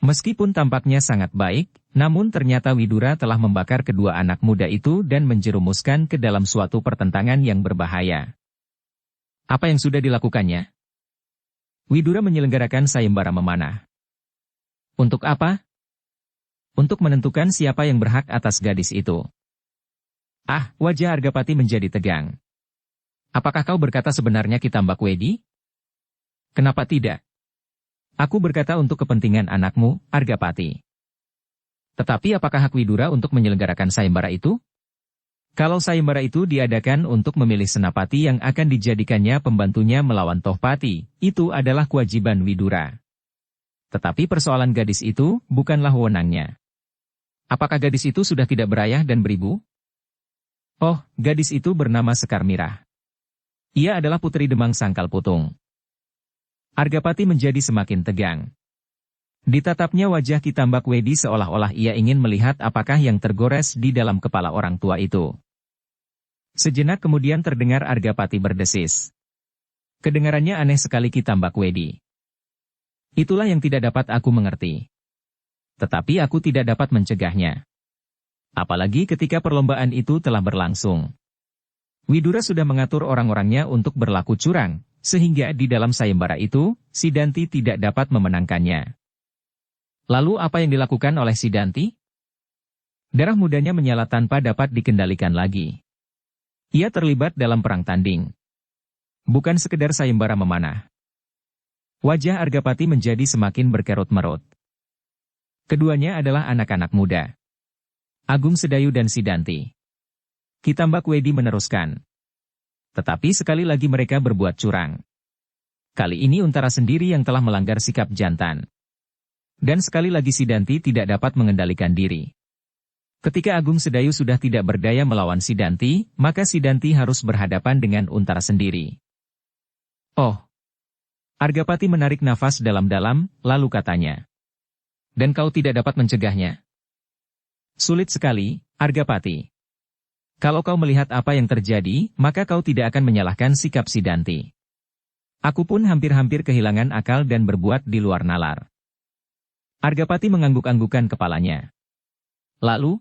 [SPEAKER 1] Meskipun tampaknya sangat baik, namun ternyata Widura telah membakar kedua anak muda itu dan menjerumuskan ke dalam suatu pertentangan yang berbahaya. Apa yang sudah dilakukannya? Widura menyelenggarakan sayembara memanah. Untuk apa? Untuk menentukan siapa yang berhak atas gadis itu. Ah, wajah Argapati menjadi tegang. Apakah kau berkata sebenarnya Ki Tambakwedi? Kenapa tidak? Aku berkata untuk kepentingan anakmu, Argapati. Tetapi apakah hak Widura untuk menyelenggarakan sayembara itu? Kalau sayembara itu diadakan untuk memilih senapati yang akan dijadikannya pembantunya melawan Tohpati, itu adalah kewajiban Widura. Tetapi persoalan gadis itu bukanlah wewenangnya. Apakah gadis itu sudah tidak berayah dan beribu? Oh, gadis itu bernama Sekar Mirah. Ia adalah putri Demang Sangkal Putung. Argapati menjadi semakin tegang. Ditatapnya wajah Ki Tambakwedi seolah-olah ia ingin melihat apakah yang tergores di dalam kepala orang tua itu. Sejenak kemudian terdengar Argapati berdesis. Kedengarannya aneh sekali Ki Tambakwedi. Itulah yang tidak dapat aku mengerti. Tetapi aku tidak dapat mencegahnya. Apalagi ketika perlombaan itu telah berlangsung. Widura sudah mengatur orang-orangnya untuk berlaku curang, sehingga di dalam sayembara itu, Sidanti tidak dapat memenangkannya. Lalu apa yang dilakukan oleh Sidanti? Darah mudanya menyala tanpa dapat dikendalikan lagi. Ia terlibat dalam perang tanding. Bukan sekedar sayembara memanah. Wajah Argapati menjadi semakin berkerut-merut. Keduanya adalah anak-anak muda. Agung Sedayu dan Sidanti. Ki Tambakwedi meneruskan. Tetapi sekali lagi mereka berbuat curang. Kali ini Untara sendiri yang telah melanggar sikap jantan. Dan sekali lagi Sidanti tidak dapat mengendalikan diri. Ketika Agung Sedayu sudah tidak berdaya melawan Sidanti, maka Sidanti harus berhadapan dengan Untara sendiri. Oh. Argapati menarik nafas dalam-dalam, lalu katanya. Dan kau tidak dapat mencegahnya? Sulit sekali, Argapati. Kalau kau melihat apa yang terjadi, maka kau tidak akan menyalahkan sikap Sidanti. Aku pun hampir-hampir kehilangan akal dan berbuat di luar nalar. Argapati mengangguk-anggukan kepalanya. Lalu,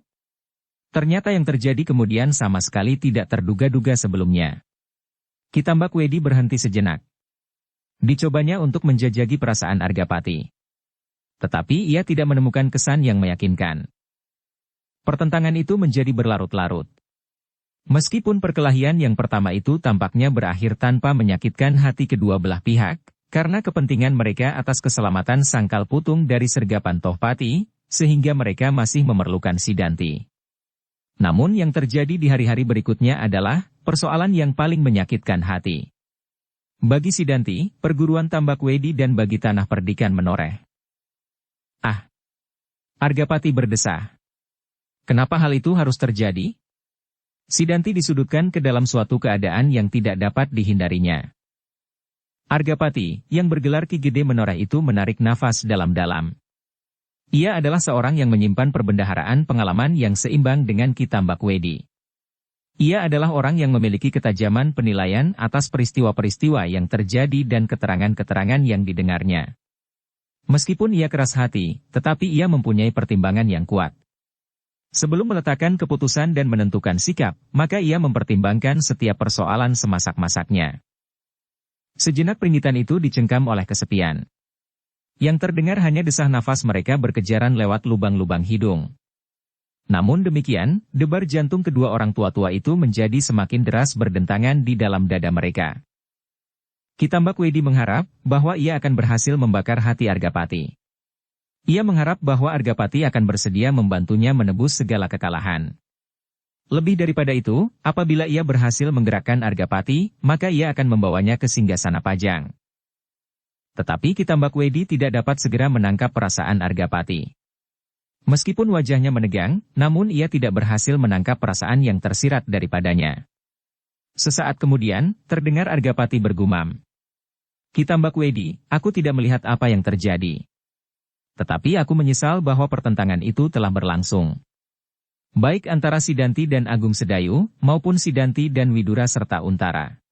[SPEAKER 1] ternyata yang terjadi kemudian sama sekali tidak terduga-duga sebelumnya. Ki Tambakwedi berhenti sejenak. Dicobanya untuk menjajaki perasaan Argapati. Tetapi ia tidak menemukan kesan yang meyakinkan. Pertentangan itu menjadi berlarut-larut. Meskipun perkelahian yang pertama itu tampaknya berakhir tanpa menyakitkan hati kedua belah pihak, karena kepentingan mereka atas keselamatan Sangkal Putung dari sergapan Tohpati, sehingga mereka masih memerlukan Sidanti. Namun yang terjadi di hari-hari berikutnya adalah persoalan yang paling menyakitkan hati. Bagi Sidanti, perguruan Tambakwedi dan bagi tanah perdikan menoreh. Ah! Argapati berdesah. Kenapa hal itu harus terjadi? Sidanti disudutkan ke dalam suatu keadaan yang tidak dapat dihindarinya. Argapati, yang bergelar Ki Gede Menoreh itu menarik nafas dalam-dalam. Ia adalah seorang yang menyimpan perbendaharaan pengalaman yang seimbang dengan Ki Tambakwedi. Ia adalah orang yang memiliki ketajaman penilaian atas peristiwa-peristiwa yang terjadi dan keterangan-keterangan yang didengarnya. Meskipun ia keras hati, tetapi ia mempunyai pertimbangan yang kuat. Sebelum meletakkan keputusan dan menentukan sikap, maka ia mempertimbangkan setiap persoalan semasak-masaknya. Sejenak peringitan itu dicengkam oleh kesepian. Yang terdengar hanya desah nafas mereka berkejaran lewat lubang-lubang hidung. Namun demikian, debar jantung kedua orang tua-tua itu menjadi semakin deras berdentangan di dalam dada mereka. Ki Tambakwedi mengharap bahwa ia akan berhasil membakar hati Argapati. Ia mengharap bahwa Argapati akan bersedia membantunya menebus segala kekalahan. Lebih daripada itu, apabila ia berhasil menggerakkan Argapati, maka ia akan membawanya ke Singgasana Pajang. Tetapi Ki Tambakwedi tidak dapat segera menangkap perasaan Argapati. Meskipun wajahnya menegang, namun ia tidak berhasil menangkap perasaan yang tersirat daripadanya. Sesaat kemudian, terdengar Argapati bergumam. Kitambakwedi, aku tidak melihat apa yang terjadi. Tetapi aku menyesal bahwa pertentangan itu telah berlangsung. Baik antara Sidanti dan Agung Sedayu, maupun Sidanti dan Widura serta Untara.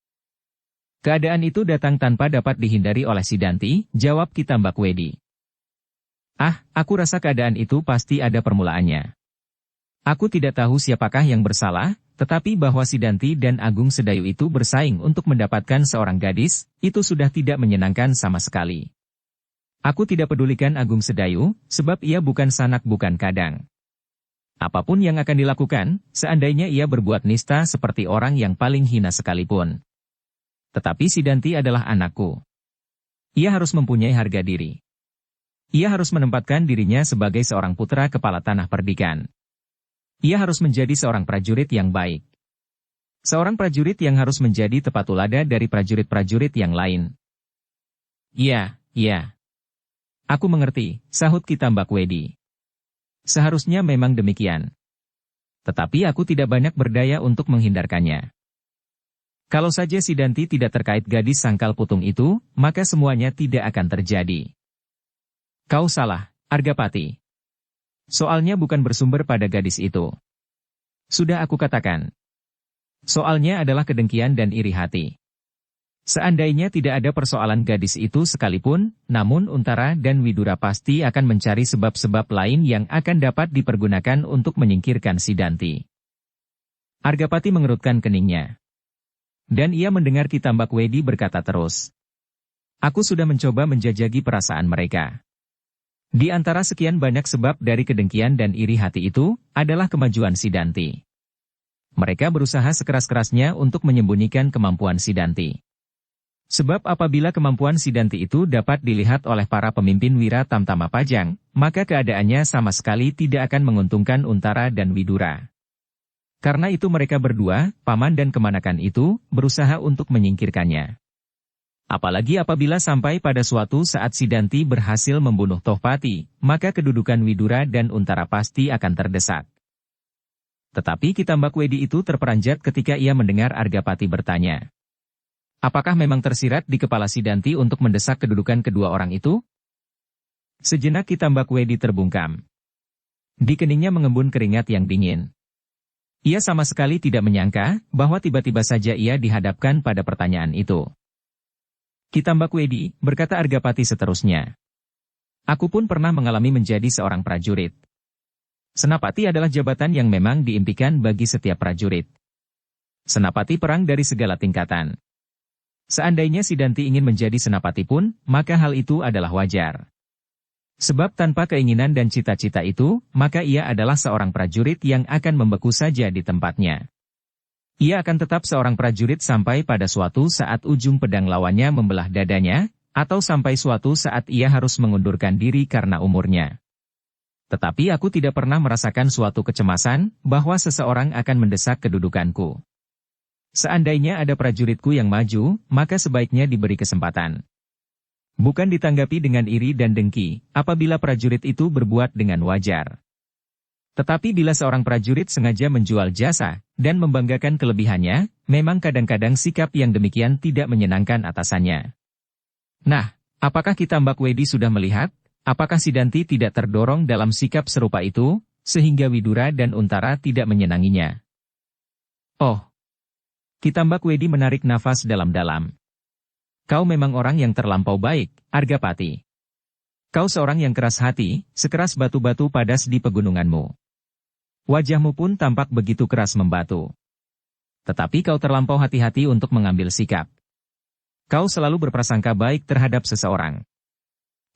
[SPEAKER 1] Keadaan itu datang tanpa dapat dihindari oleh Sidanti, jawab Kitambakwedi. Ah, aku rasa keadaan itu pasti ada permulaannya. Aku tidak tahu siapakah yang bersalah, tetapi bahwa Sidanti dan Agung Sedayu itu bersaing untuk mendapatkan seorang gadis, itu sudah tidak menyenangkan sama sekali. Aku tidak pedulikan Agung Sedayu, sebab ia bukan sanak bukan kadang. Apapun yang akan dilakukan, seandainya ia berbuat nista seperti orang yang paling hina sekalipun. Tetapi Sidanti adalah anakku. Ia harus mempunyai harga diri. Ia harus menempatkan dirinya sebagai seorang putra kepala tanah perdikan. Ia harus menjadi seorang prajurit yang baik. Seorang prajurit yang harus menjadi tepatulada dari prajurit-prajurit yang lain. Iya, iya. Aku mengerti, sahut Kitambakwedi. Seharusnya memang demikian. Tetapi aku tidak banyak berdaya untuk menghindarkannya. Kalau saja Sidanti tidak terkait gadis sangkal putung itu, maka semuanya tidak akan terjadi. Kau salah, Argapati. Soalnya bukan bersumber pada gadis itu. Sudah aku katakan. Soalnya adalah kedengkian dan iri hati. Seandainya tidak ada persoalan gadis itu sekalipun, namun Untara dan Widura pasti akan mencari sebab-sebab lain yang akan dapat dipergunakan untuk menyingkirkan Sidanti. Argapati mengerutkan keningnya. Dan ia mendengar Kitambakwedi berkata terus. Aku sudah mencoba menjajaki perasaan mereka. Di antara sekian banyak sebab dari kedengkian dan iri hati itu, adalah kemajuan Sidanti. Mereka berusaha sekeras-kerasnya untuk menyembunyikan kemampuan Sidanti. Sebab apabila kemampuan Sidanti itu dapat dilihat oleh para pemimpin Wira Tamtama Pajang, maka keadaannya sama sekali tidak akan menguntungkan Untara dan Widura. Karena itu mereka berdua, Paman dan Kemanakan itu, berusaha untuk menyingkirkannya. Apalagi apabila sampai pada suatu saat Sidanti berhasil membunuh Tohpati, maka kedudukan Widura dan Untara pasti akan terdesak. Tetapi Kitambakwedi itu terperanjat ketika ia mendengar Argapati bertanya. Apakah memang tersirat di kepala Sidanti untuk mendesak kedudukan kedua orang itu? Sejenak Kitambakwedi terbungkam. Di keningnya mengembun keringat yang dingin. Ia sama sekali tidak menyangka bahwa tiba-tiba saja ia dihadapkan pada pertanyaan itu. Kitambakwedi, berkata Argapati seterusnya. Aku pun pernah mengalami menjadi seorang prajurit. Senapati adalah jabatan yang memang diimpikan bagi setiap prajurit. Senapati perang dari segala tingkatan. Seandainya Sidanti ingin menjadi senapati pun, maka hal itu adalah wajar. Sebab tanpa keinginan dan cita-cita itu, maka ia adalah seorang prajurit yang akan membeku saja di tempatnya. Ia akan tetap seorang prajurit sampai pada suatu saat ujung pedang lawannya membelah dadanya, atau sampai suatu saat ia harus mengundurkan diri karena umurnya. Tetapi aku tidak pernah merasakan suatu kecemasan, bahwa seseorang akan mendesak kedudukanku. Seandainya ada prajuritku yang maju, maka sebaiknya diberi kesempatan. Bukan ditanggapi dengan iri dan dengki, apabila prajurit itu berbuat dengan wajar. Tetapi bila seorang prajurit sengaja menjual jasa, dan membanggakan kelebihannya, memang kadang-kadang sikap yang demikian tidak menyenangkan atasannya. Nah, apakah Kitambakwedi sudah melihat, apakah Sidanti tidak terdorong dalam sikap serupa itu, sehingga Widura dan Untara tidak menyenanginya? Oh! Kitambakwedi menarik nafas dalam-dalam. Kau memang orang yang terlampau baik, Argapati. Kau seorang yang keras hati, sekeras batu-batu padas di pegununganmu. Wajahmu pun tampak begitu keras membatu. Tetapi kau terlampau hati-hati untuk mengambil sikap. Kau selalu berprasangka baik terhadap seseorang.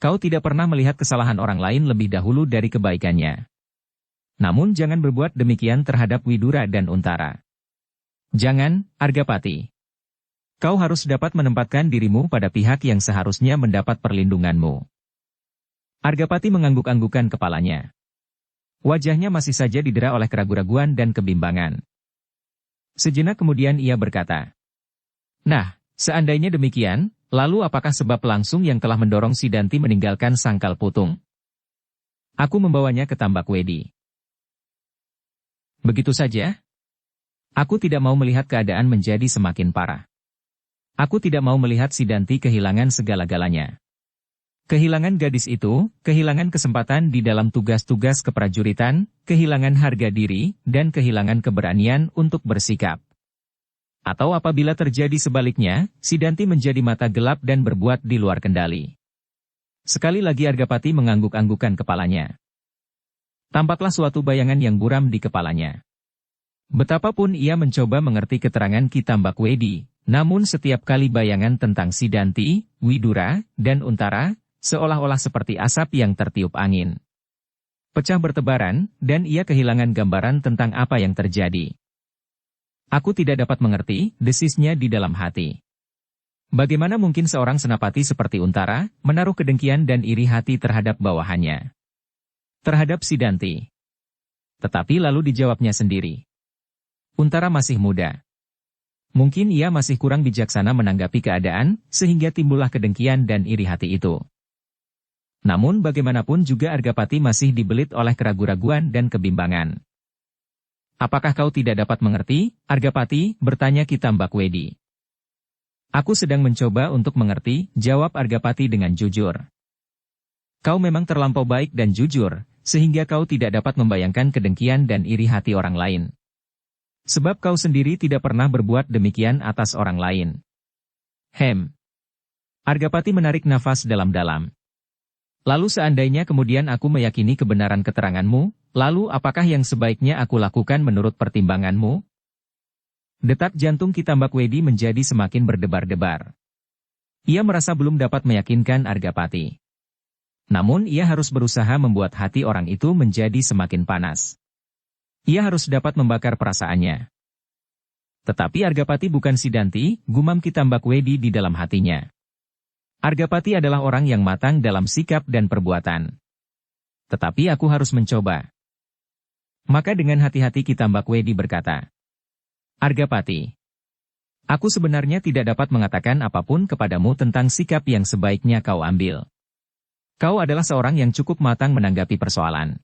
[SPEAKER 1] Kau tidak pernah melihat kesalahan orang lain lebih dahulu dari kebaikannya. Namun jangan berbuat demikian terhadap Widura dan Untara. Jangan, Argapati. Kau harus dapat menempatkan dirimu pada pihak yang seharusnya mendapat perlindunganmu. Argapati mengangguk-anggukan kepalanya. Wajahnya masih saja didera oleh keraguan-raguan dan kebimbangan. Sejenak kemudian ia berkata, "Nah, seandainya demikian, lalu apakah sebab langsung yang telah mendorong Sidanti meninggalkan Sangkal Putung? Aku membawanya ke Tambakwedi." "Begitu saja?" Aku tidak mau melihat keadaan menjadi semakin parah. Aku tidak mau melihat Sidanti kehilangan segala-galanya. Kehilangan gadis itu, kehilangan kesempatan di dalam tugas-tugas keprajuritan, kehilangan harga diri, dan kehilangan keberanian untuk bersikap. Atau apabila terjadi sebaliknya, Sidanti menjadi mata gelap dan berbuat di luar kendali. Sekali lagi Argapati mengangguk-anggukkan kepalanya. Tampaklah suatu bayangan yang buram di kepalanya. Betapapun ia mencoba mengerti keterangan Ki Tambakwedi, namun setiap kali bayangan tentang Sidanti, Widura, dan Untara, seolah-olah seperti asap yang tertiup angin. Pecah bertebaran, dan ia kehilangan gambaran tentang apa yang terjadi. Aku tidak dapat mengerti, desisnya di dalam hati. Bagaimana mungkin seorang senapati seperti Untara, menaruh kedengkian dan iri hati terhadap bawahannya? Terhadap Sidanti. Tetapi lalu dijawabnya sendiri. Untara masih muda. Mungkin ia masih kurang bijaksana menanggapi keadaan, sehingga timbullah kedengkian dan iri hati itu. Namun bagaimanapun juga Argapati masih dibelit oleh keraguan-raguan dan kebimbangan. Apakah kau tidak dapat mengerti, Argapati? Bertanya Ki Tambakwedi. Aku sedang mencoba untuk mengerti, jawab Argapati dengan jujur. Kau memang terlampau baik dan jujur, sehingga kau tidak dapat membayangkan kedengkian dan iri hati orang lain. Sebab kau sendiri tidak pernah berbuat demikian atas orang lain. Argapati menarik nafas dalam-dalam. Lalu seandainya kemudian aku meyakini kebenaran keteranganmu, lalu apakah yang sebaiknya aku lakukan menurut pertimbanganmu? Detak jantung Ki Tambakwedi menjadi semakin berdebar-debar. Ia merasa belum dapat meyakinkan Argapati. Namun ia harus berusaha membuat hati orang itu menjadi semakin panas. Ia harus dapat membakar perasaannya. Tetapi Argapati bukan Sidanti, gumam Ki Tambakwedi di dalam hatinya. Argapati adalah orang yang matang dalam sikap dan perbuatan. Tetapi aku harus mencoba. Maka dengan hati-hati Ki Tambakwedi berkata, Argapati, aku sebenarnya tidak dapat mengatakan apapun kepadamu tentang sikap yang sebaiknya kau ambil. Kau adalah seorang yang cukup matang menanggapi persoalan.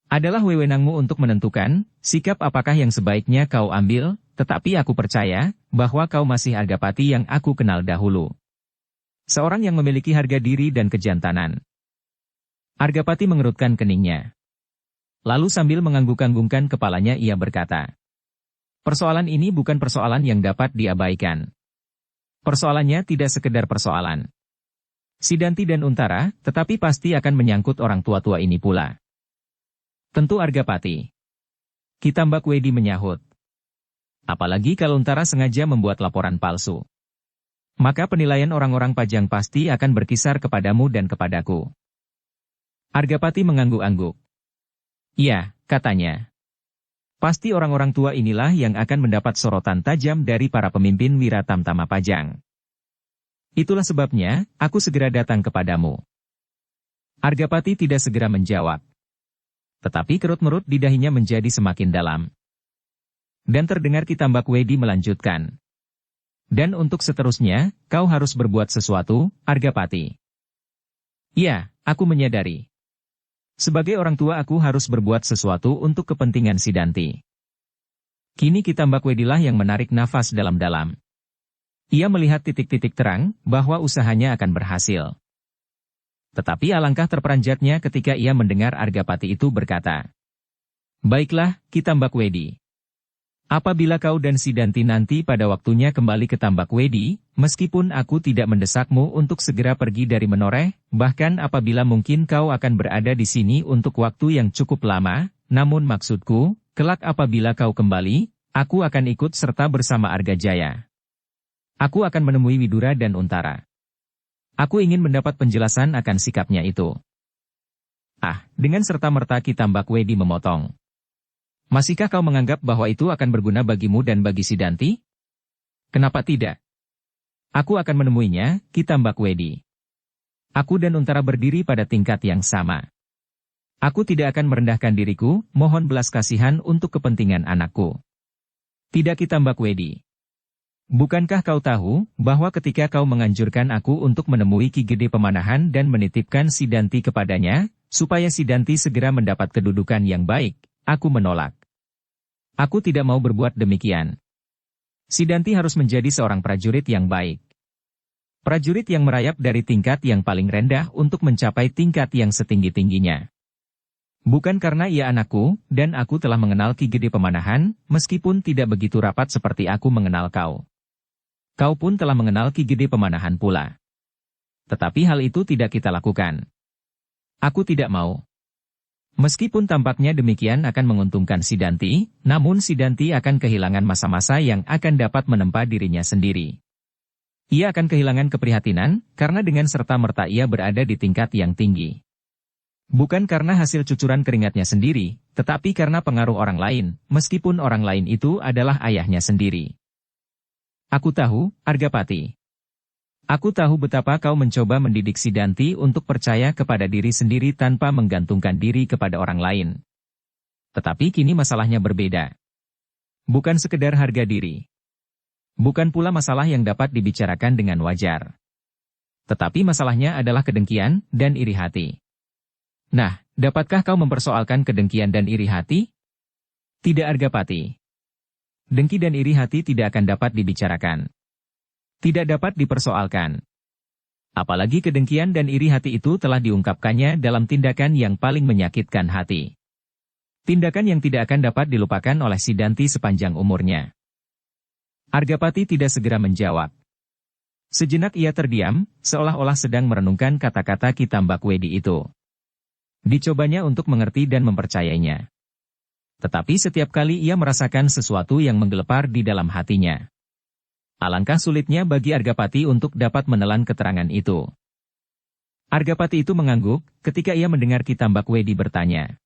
[SPEAKER 1] Adalah wewenangmu untuk menentukan sikap apakah yang sebaiknya kau ambil, tetapi aku percaya bahwa kau masih Argapati yang aku kenal dahulu. Seorang yang memiliki harga diri dan kejantanan. Argapati mengerutkan keningnya. Lalu sambil mengangguk-anggukkan kepalanya ia berkata, persoalan ini bukan persoalan yang dapat diabaikan. Persoalannya tidak sekedar persoalan Sidanti dan Untara, tetapi pasti akan menyangkut orang tua-tua ini pula. Tentu Argapati. Ki Tambakwedi menyahut. Apalagi kalau Untara sengaja membuat laporan palsu. Maka penilaian orang-orang Pajang pasti akan berkisar kepadamu dan kepadaku. Argapati mengangguk-angguk. Iya, katanya. Pasti orang-orang tua inilah yang akan mendapat sorotan tajam dari para pemimpin Wiratamtama Pajang. Itulah sebabnya, aku segera datang kepadamu. Argapati tidak segera menjawab. Tetapi kerut-merut di dahinya menjadi semakin dalam. Dan terdengar Ki Tambakwedi melanjutkan. Dan untuk seterusnya, kau harus berbuat sesuatu, Argapati. Iya, aku menyadari. Sebagai orang tua aku harus berbuat sesuatu untuk kepentingan Sidanti. Kini Ki Tambakwedilah yang menarik nafas dalam-dalam. Ia melihat titik-titik terang, bahwa usahanya akan berhasil. Tetapi alangkah terperanjatnya ketika ia mendengar Argapati itu berkata, baiklah, Ki Tambakwedi. Apabila kau dan Sidanti nanti pada waktunya kembali ke Tambakwedi, meskipun aku tidak mendesakmu untuk segera pergi dari Menoreh, bahkan apabila mungkin kau akan berada di sini untuk waktu yang cukup lama, namun maksudku, kelak apabila kau kembali, aku akan ikut serta bersama Argajaya. Aku akan menemui Widura dan Untara. Aku ingin mendapat penjelasan akan sikapnya itu. Dengan serta-merta Ki Tambakwedi memotong. Masihkah kau menganggap bahwa itu akan berguna bagimu dan bagi Sidanti? Kenapa tidak? Aku akan menemuinya, Ki Tambakwedi. Aku dan Untara berdiri pada tingkat yang sama. Aku tidak akan merendahkan diriku, mohon belas kasihan untuk kepentingan anakku. Tidak Ki Tambakwedi. Bukankah kau tahu, bahwa ketika kau menganjurkan aku untuk menemui Ki Gede Pemanahan dan menitipkan Sidanti kepadanya, supaya Sidanti segera mendapat kedudukan yang baik, aku menolak. Aku tidak mau berbuat demikian. Sidanti harus menjadi seorang prajurit yang baik. Prajurit yang merayap dari tingkat yang paling rendah untuk mencapai tingkat yang setinggi-tingginya. Bukan karena ia anakku, dan aku telah mengenal Ki Gede Pemanahan, meskipun tidak begitu rapat seperti aku mengenal kau. Kau pun telah mengenal Ki Gede Pemanahan pula. Tetapi hal itu tidak kita lakukan. Aku tidak mau. Meskipun tampaknya demikian akan menguntungkan Sidanti, namun Sidanti akan kehilangan masa-masa yang akan dapat menempa dirinya sendiri. Ia akan kehilangan keprihatinan, karena dengan serta-merta ia berada di tingkat yang tinggi. Bukan karena hasil cucuran keringatnya sendiri, tetapi karena pengaruh orang lain, meskipun orang lain itu adalah ayahnya sendiri. Aku tahu, Argapati. Aku tahu betapa kau mencoba mendidik Sidanti untuk percaya kepada diri sendiri tanpa menggantungkan diri kepada orang lain. Tetapi kini masalahnya berbeda. Bukan sekedar harga diri. Bukan pula masalah yang dapat dibicarakan dengan wajar. Tetapi masalahnya adalah kedengkian dan iri hati. Nah, dapatkah kau mempersoalkan kedengkian dan iri hati? Tidak, Argapati. Dengki dan iri hati tidak akan dapat dibicarakan. Tidak dapat dipersoalkan. Apalagi kedengkian dan iri hati itu telah diungkapkannya dalam tindakan yang paling menyakitkan hati. Tindakan yang tidak akan dapat dilupakan oleh Sidanti sepanjang umurnya. Argapati tidak segera menjawab. Sejenak ia terdiam, seolah-olah sedang merenungkan kata-kata Ki Tambakwedi itu. Dicobanya untuk mengerti dan mempercayainya. Tetapi setiap kali ia merasakan sesuatu yang menggelepar di dalam hatinya. Alangkah sulitnya bagi Argapati untuk dapat menelan keterangan itu. Argapati itu mengangguk ketika ia mendengar Ki Tambakwedi bertanya.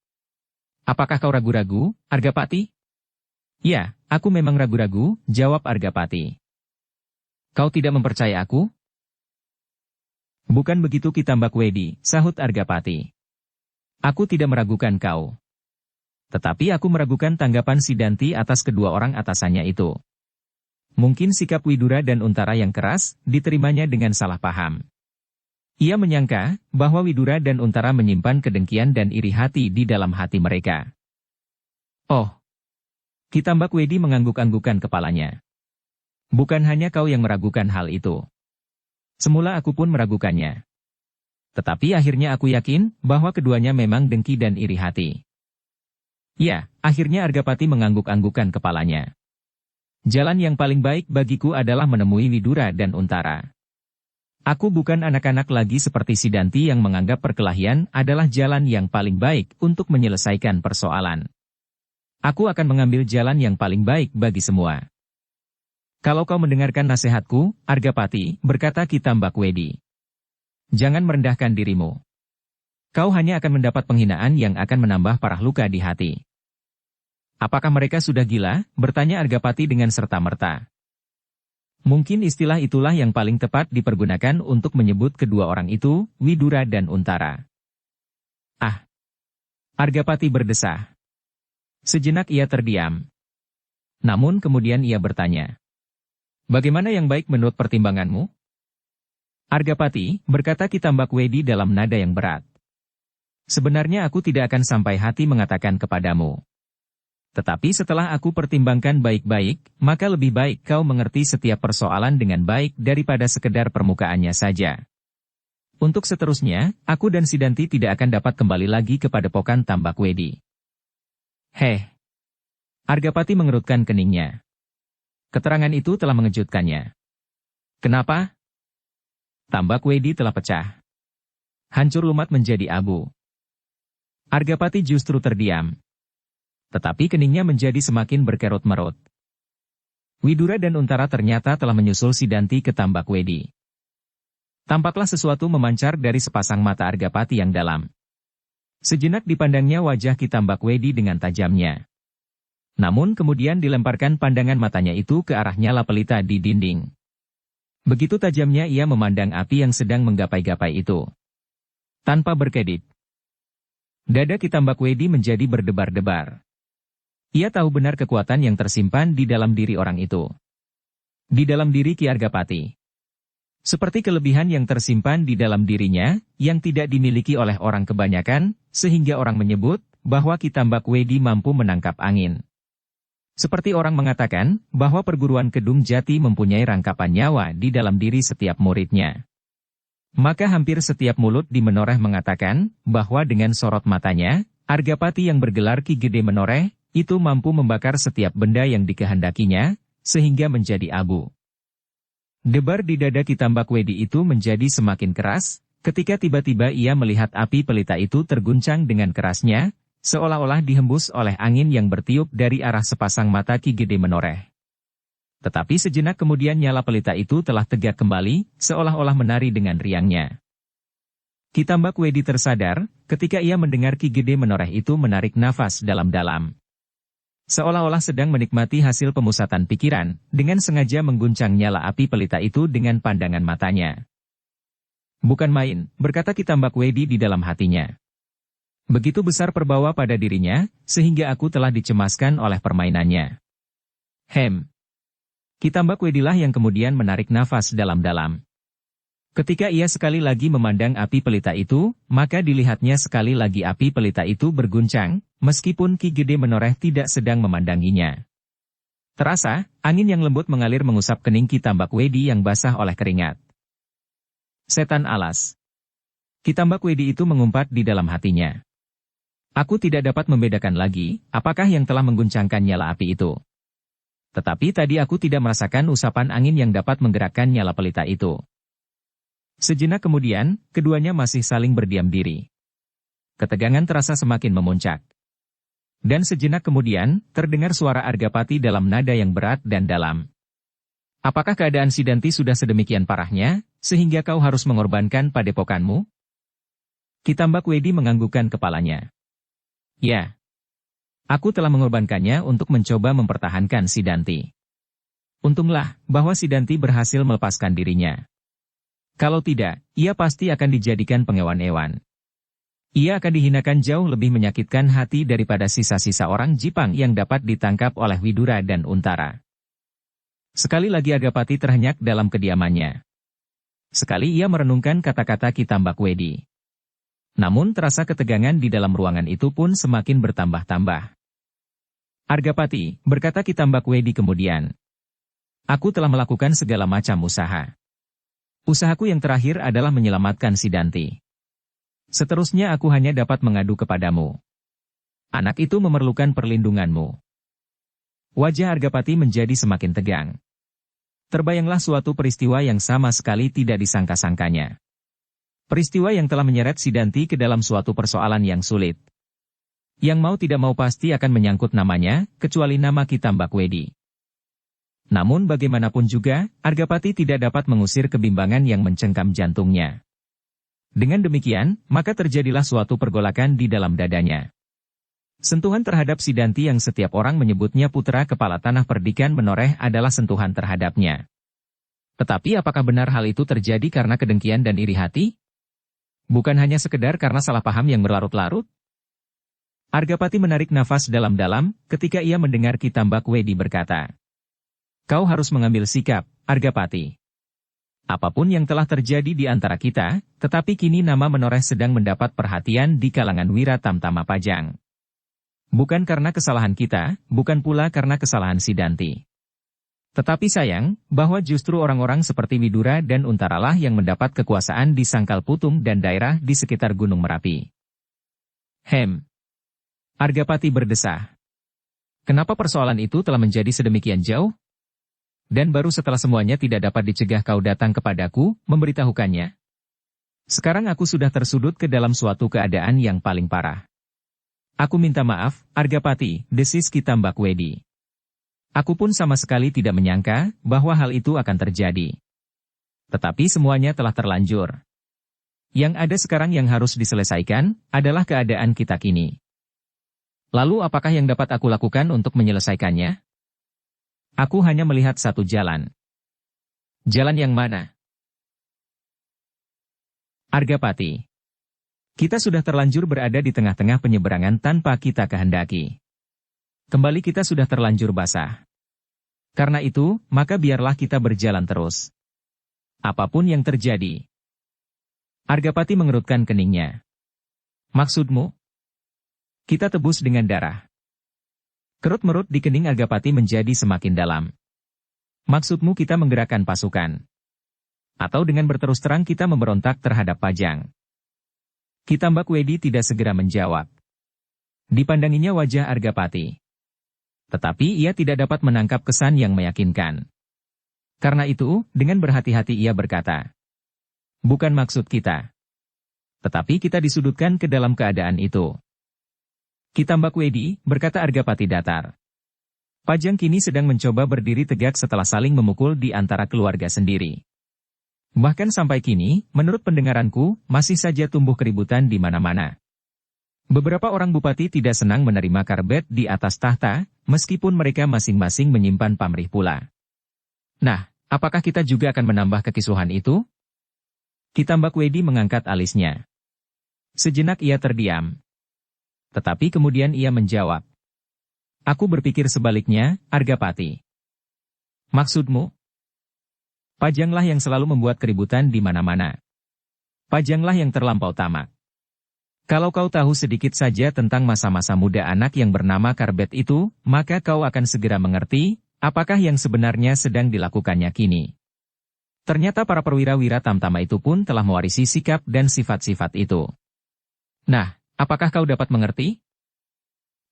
[SPEAKER 1] Apakah kau ragu-ragu, Argapati? Ya, aku memang ragu-ragu, jawab Argapati. Kau tidak mempercaya aku? Bukan begitu Ki Tambakwedi, sahut Argapati. Aku tidak meragukan kau. Tetapi aku meragukan tanggapan Sidanti atas kedua orang atasannya itu. Mungkin sikap Widura dan Untara yang keras, diterimanya dengan salah paham. Ia menyangka bahwa Widura dan Untara menyimpan kedengkian dan iri hati di dalam hati mereka. Oh! Ki Tambakwedi mengangguk-anggukan kepalanya. Bukan hanya kau yang meragukan hal itu. Semula aku pun meragukannya. Tetapi akhirnya aku yakin bahwa keduanya memang dengki dan iri hati. Ya, akhirnya Argapati mengangguk-anggukan kepalanya. Jalan yang paling baik bagiku adalah menemui Widura dan Untara. Aku bukan anak-anak lagi seperti Sidanti yang menganggap perkelahian adalah jalan yang paling baik untuk menyelesaikan persoalan. Aku akan mengambil jalan yang paling baik bagi semua. Kalau kau mendengarkan nasihatku, Argapati, berkata Ki Tambakwedi. Jangan merendahkan dirimu. Kau hanya akan mendapat penghinaan yang akan menambah parah luka di hati. Apakah mereka sudah gila? Bertanya Argapati dengan serta-merta. Mungkin istilah itulah yang paling tepat dipergunakan untuk menyebut kedua orang itu, Widura dan Untara. Ah! Argapati berdesah. Sejenak ia terdiam. Namun kemudian ia bertanya. Bagaimana yang baik menurut pertimbanganmu? Argapati, berkata Ki Tambakwedi dalam nada yang berat. Sebenarnya aku tidak akan sampai hati mengatakan kepadamu. Tetapi setelah aku pertimbangkan baik-baik, maka lebih baik kau mengerti setiap persoalan dengan baik daripada sekedar permukaannya saja. Untuk seterusnya, aku dan Sidanti tidak akan dapat kembali lagi ke Padepokan Tambakwedi. Heh. Argapati mengerutkan keningnya. Keterangan itu telah mengejutkannya. Kenapa? Tambakwedi telah pecah. Hancur lumat menjadi abu. Argapati justru terdiam. Tetapi keningnya menjadi semakin berkerut-merut. Widura dan Untara ternyata telah menyusul Sidanti ke Tambakwedi. Tampaklah sesuatu memancar dari sepasang mata Argapati yang dalam. Sejenak dipandangnya wajah Ki Tambakwedi dengan tajamnya. Namun kemudian dilemparkan pandangan matanya itu ke arah nyala pelita di dinding. Begitu tajamnya ia memandang api yang sedang menggapai-gapai itu. Tanpa berkedip. Dada Ki Tambakwedi menjadi berdebar-debar. Ia tahu benar kekuatan yang tersimpan di dalam diri orang itu. Di dalam diri Ki Argapati. Seperti kelebihan yang tersimpan di dalam dirinya, yang tidak dimiliki oleh orang kebanyakan, sehingga orang menyebut bahwa Ki Tambakwedi mampu menangkap angin. Seperti orang mengatakan, bahwa perguruan Kedung Jati mempunyai rangkapan nyawa di dalam diri setiap muridnya. Maka hampir setiap mulut di Menoreh mengatakan, bahwa dengan sorot matanya, Argapati yang bergelar Ki Gede Menoreh, itu mampu membakar setiap benda yang dikehendakinya, sehingga menjadi abu. Debar di dada Ki Tambakwedi itu menjadi semakin keras, ketika tiba-tiba ia melihat api pelita itu terguncang dengan kerasnya, seolah-olah dihembus oleh angin yang bertiup dari arah sepasang mata Ki Gede Menoreh. Tetapi sejenak kemudian nyala pelita itu telah tegak kembali, seolah-olah menari dengan riangnya. Ki Tambakwedi tersadar, ketika ia mendengar Ki Gede Menoreh itu menarik nafas dalam-dalam. Seolah-olah sedang menikmati hasil pemusatan pikiran, dengan sengaja mengguncang nyala api pelita itu dengan pandangan matanya. Bukan main, berkata Ki Tambakwedi di dalam hatinya. Begitu besar perbawa pada dirinya, sehingga aku telah dicemaskan oleh permainannya. Ki Tambakwedilah yang kemudian menarik nafas dalam-dalam. Ketika ia sekali lagi memandang api pelita itu, maka dilihatnya sekali lagi api pelita itu berguncang, meskipun Ki Gede Menoreh tidak sedang memandanginya. Terasa, angin yang lembut mengalir mengusap kening Ki Tambakwedi yang basah oleh keringat. Setan alas. Ki Tambakwedi itu mengumpat di dalam hatinya. Aku tidak dapat membedakan lagi, apakah yang telah mengguncangkan nyala api itu. Tetapi tadi aku tidak merasakan usapan angin yang dapat menggerakkan nyala pelita itu. Sejenak kemudian, keduanya masih saling berdiam diri. Ketegangan terasa semakin memuncak. Dan sejenak kemudian, terdengar suara Argapati dalam nada yang berat dan dalam. Apakah keadaan Sidanti sudah sedemikian parahnya, sehingga kau harus mengorbankan padepokanmu? Ki Tambakwedi menganggukkan kepalanya. Ya. Aku telah mengorbankannya untuk mencoba mempertahankan Sidanti. Untunglah, bahwa Sidanti berhasil melepaskan dirinya. Kalau tidak, ia pasti akan dijadikan pengewan-ewan. Ia akan dihinakan jauh lebih menyakitkan hati daripada sisa-sisa orang Jipang yang dapat ditangkap oleh Widura dan Untara. Sekali lagi Argapati terhenyak dalam kediamannya. Sekali ia merenungkan kata-kata Ki Tambakwedi. Namun terasa ketegangan di dalam ruangan itu pun semakin bertambah-tambah. Argapati, berkata Ki Tambakwedi kemudian. Aku telah melakukan segala macam usaha. Usahaku yang terakhir adalah menyelamatkan Sidanti. Seterusnya aku hanya dapat mengadu kepadamu. Anak itu memerlukan perlindunganmu. Wajah Argapati menjadi semakin tegang. Terbayanglah suatu peristiwa yang sama sekali tidak disangka-sangkanya. Peristiwa yang telah menyeret Sidanti ke dalam suatu persoalan yang sulit. Yang mau tidak mau pasti akan menyangkut namanya, kecuali nama Ki Tambakwedi. Namun bagaimanapun juga, Argapati tidak dapat mengusir kebimbangan yang mencengkam jantungnya. Dengan demikian, maka terjadilah suatu pergolakan di dalam dadanya. Sentuhan terhadap Sidanti yang setiap orang menyebutnya putra kepala tanah perdikan Menoreh adalah sentuhan terhadapnya. Tetapi apakah benar hal itu terjadi karena kedengkian dan iri hati? Bukan hanya sekedar karena salah paham yang berlarut-larut? Argapati menarik nafas dalam-dalam ketika ia mendengar Ki Tambakwedi berkata. Kau harus mengambil sikap, Argapati. Apapun yang telah terjadi di antara kita, tetapi kini nama Menoreh sedang mendapat perhatian di kalangan Wira Tamtama Pajang. Bukan karena kesalahan kita, bukan pula karena kesalahan Sidanti. Tetapi sayang, bahwa justru orang-orang seperti Widura dan Untaralah yang mendapat kekuasaan di Sangkal Putung dan daerah di sekitar Gunung Merapi. Argapati berdesah. Kenapa persoalan itu telah menjadi sedemikian jauh? Dan baru setelah semuanya tidak dapat dicegah kau datang kepadaku, memberitahukannya. Sekarang aku sudah tersudut ke dalam suatu keadaan yang paling parah. Aku minta maaf, Argapati, desis Ki Tambakwedi. Aku pun sama sekali tidak menyangka bahwa hal itu akan terjadi. Tetapi semuanya telah terlanjur. Yang ada sekarang yang harus diselesaikan adalah keadaan kita kini. Lalu apakah yang dapat aku lakukan untuk menyelesaikannya? Aku hanya melihat satu jalan. Jalan yang mana? Argapati. Kita sudah terlanjur berada di tengah-tengah penyeberangan tanpa kita kehendaki. Kembali kita sudah terlanjur basah. Karena itu, maka biarlah kita berjalan terus. Apapun yang terjadi. Argapati mengerutkan keningnya. Maksudmu? Kita tebus dengan darah. Kerut-merut di kening Argapati menjadi semakin dalam. Maksudmu kita menggerakkan pasukan? Atau dengan berterus terang kita memberontak terhadap Pajang? Kitambak Wedi tidak segera menjawab. Dipandanginya wajah Argapati. Tetapi ia tidak dapat menangkap kesan yang meyakinkan. Karena itu, dengan berhati-hati ia berkata, bukan maksud kita. Tetapi kita disudutkan ke dalam keadaan itu. Kitambak Wedi, berkata Argapati datar. Pajang kini sedang mencoba berdiri tegak setelah saling memukul di antara keluarga sendiri. Bahkan sampai kini, menurut pendengaranku, masih saja tumbuh keributan di mana-mana. Beberapa orang bupati tidak senang menerima Karbet di atas tahta, meskipun mereka masing-masing menyimpan pamrih pula. Nah, apakah kita juga akan menambah kekisuhan itu? Kitambak Wedi mengangkat alisnya. Sejenak ia terdiam. Tetapi kemudian ia menjawab. Aku berpikir sebaliknya, Argapati. Maksudmu? Pajanglah yang selalu membuat keributan di mana-mana. Pajanglah yang terlampau tamak. Kalau kau tahu sedikit saja tentang masa-masa muda anak yang bernama Karbet itu, maka kau akan segera mengerti, apakah yang sebenarnya sedang dilakukannya kini. Ternyata para perwira-wira tamtama itu pun telah mewarisi sikap dan sifat-sifat itu. Nah, apakah kau dapat mengerti?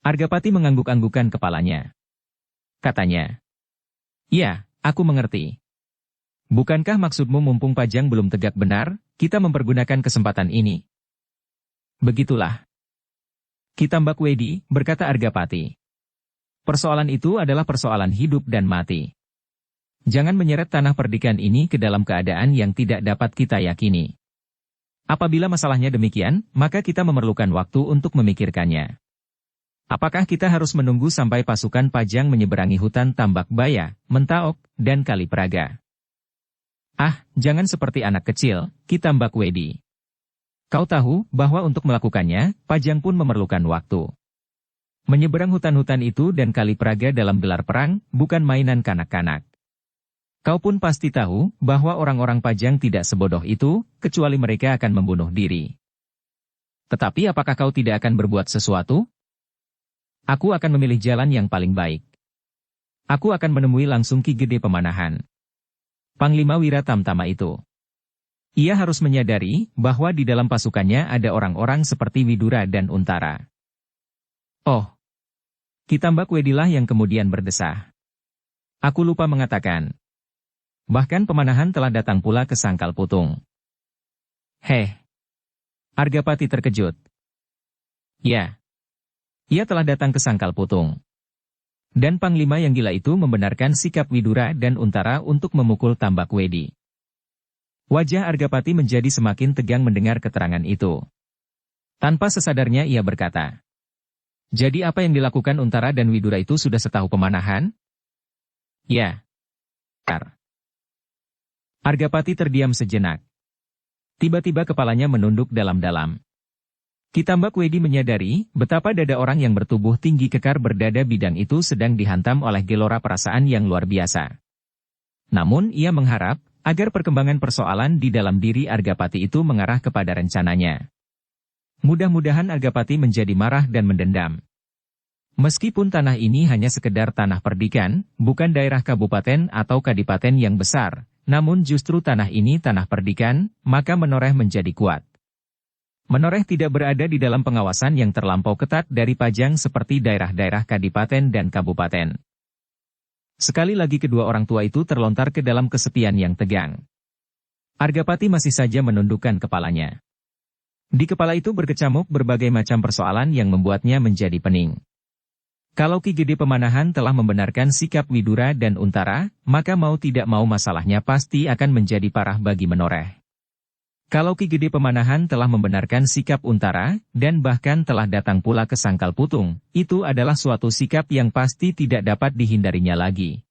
[SPEAKER 1] Argapati mengangguk-anggukan kepalanya. Katanya, ya, aku mengerti. Bukankah maksudmu mumpung Pajang belum tegak benar, kita mempergunakan kesempatan ini? Begitulah. Kitambak Wedi, berkata Argapati. Persoalan itu adalah persoalan hidup dan mati. Jangan menyeret tanah perdikan ini ke dalam keadaan yang tidak dapat kita yakini. Apabila masalahnya demikian, maka kita memerlukan waktu untuk memikirkannya. Apakah kita harus menunggu sampai pasukan Pajang menyeberangi hutan Tambak Baya, Mentaok, dan Kali Praga? Ah, jangan seperti anak kecil, Kitambak Wedi. Kau tahu bahwa untuk melakukannya, Pajang pun memerlukan waktu. Menyeberang hutan-hutan itu dan Kali Praga dalam gelar perang, bukan mainan kanak-kanak. Kau pun pasti tahu bahwa orang-orang Pajang tidak sebodoh itu, kecuali mereka akan membunuh diri. Tetapi apakah kau tidak akan berbuat sesuatu? Aku akan memilih jalan yang paling baik. Aku akan menemui langsung Ki Gede Pemanahan. Panglima Wira Tamtama itu. Ia harus menyadari bahwa di dalam pasukannya ada orang-orang seperti Widura dan Untara. Oh, Kitambak Wedilah yang kemudian berdesah. Aku lupa mengatakan. Bahkan Pemanahan telah datang pula ke Sangkal Putung. Heh. Argapati terkejut. Ya. Ia telah datang ke Sangkal Putung. Dan Panglima yang gila itu membenarkan sikap Widura dan Untara untuk memukul Tambak Wedi. Wajah Argapati menjadi semakin tegang mendengar keterangan itu. Tanpa sesadarnya ia berkata. Jadi apa yang dilakukan Untara dan Widura itu sudah setahu Pemanahan? Ya. Argapati terdiam sejenak. Tiba-tiba kepalanya menunduk dalam-dalam. Kitambak Wedi menyadari betapa dada orang yang bertubuh tinggi kekar berdada bidang itu sedang dihantam oleh gelora perasaan yang luar biasa. Namun ia mengharap agar perkembangan persoalan di dalam diri Argapati itu mengarah kepada rencananya. Mudah-mudahan Argapati menjadi marah dan mendendam. Meskipun tanah ini hanya sekedar tanah perdikan, bukan daerah kabupaten atau kadipaten yang besar, namun justru tanah ini tanah perdikan, maka Menoreh menjadi kuat. Menoreh tidak berada di dalam pengawasan yang terlampau ketat dari Pajang seperti daerah-daerah kadipaten dan kabupaten. Sekali lagi kedua orang tua itu terlontar ke dalam kesepian yang tegang. Argapati masih saja menundukkan kepalanya. Di kepala itu berkecamuk berbagai macam persoalan yang membuatnya menjadi pening. Kalau Ki Gede Pemanahan telah membenarkan sikap Widura dan Untara, maka mau tidak mau masalahnya pasti akan menjadi parah bagi Menoreh. Kalau Ki Gede Pemanahan telah membenarkan sikap Untara, dan bahkan telah datang pula ke Sangkal Putung, itu adalah suatu sikap yang pasti tidak dapat dihindarinya lagi.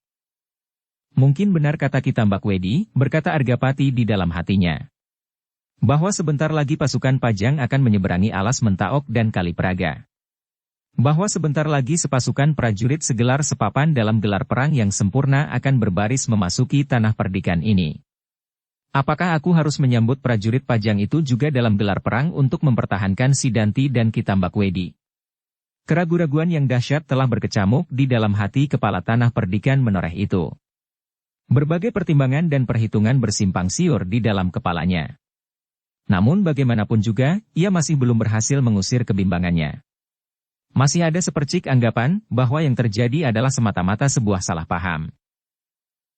[SPEAKER 1] Mungkin benar kata Kitambak Wedi, berkata Argapati di dalam hatinya. Bahwa sebentar lagi pasukan Pajang akan menyeberangi alas Mentaok dan Kali Praga. Bahwa sebentar lagi sepasukan prajurit segelar sepapan dalam gelar perang yang sempurna akan berbaris memasuki tanah perdikan ini. Apakah aku harus menyambut prajurit Pajang itu juga dalam gelar perang untuk mempertahankan Sidanti dan Kitambak Wedi? Keraguan-raguan yang dahsyat telah berkecamuk di dalam hati kepala tanah perdikan menoreh itu. Berbagai pertimbangan dan perhitungan bersimpang siur di dalam kepalanya. Namun bagaimanapun juga, ia masih belum berhasil mengusir kebimbangannya. Masih ada sepercik anggapan bahwa yang terjadi adalah semata-mata sebuah salah paham.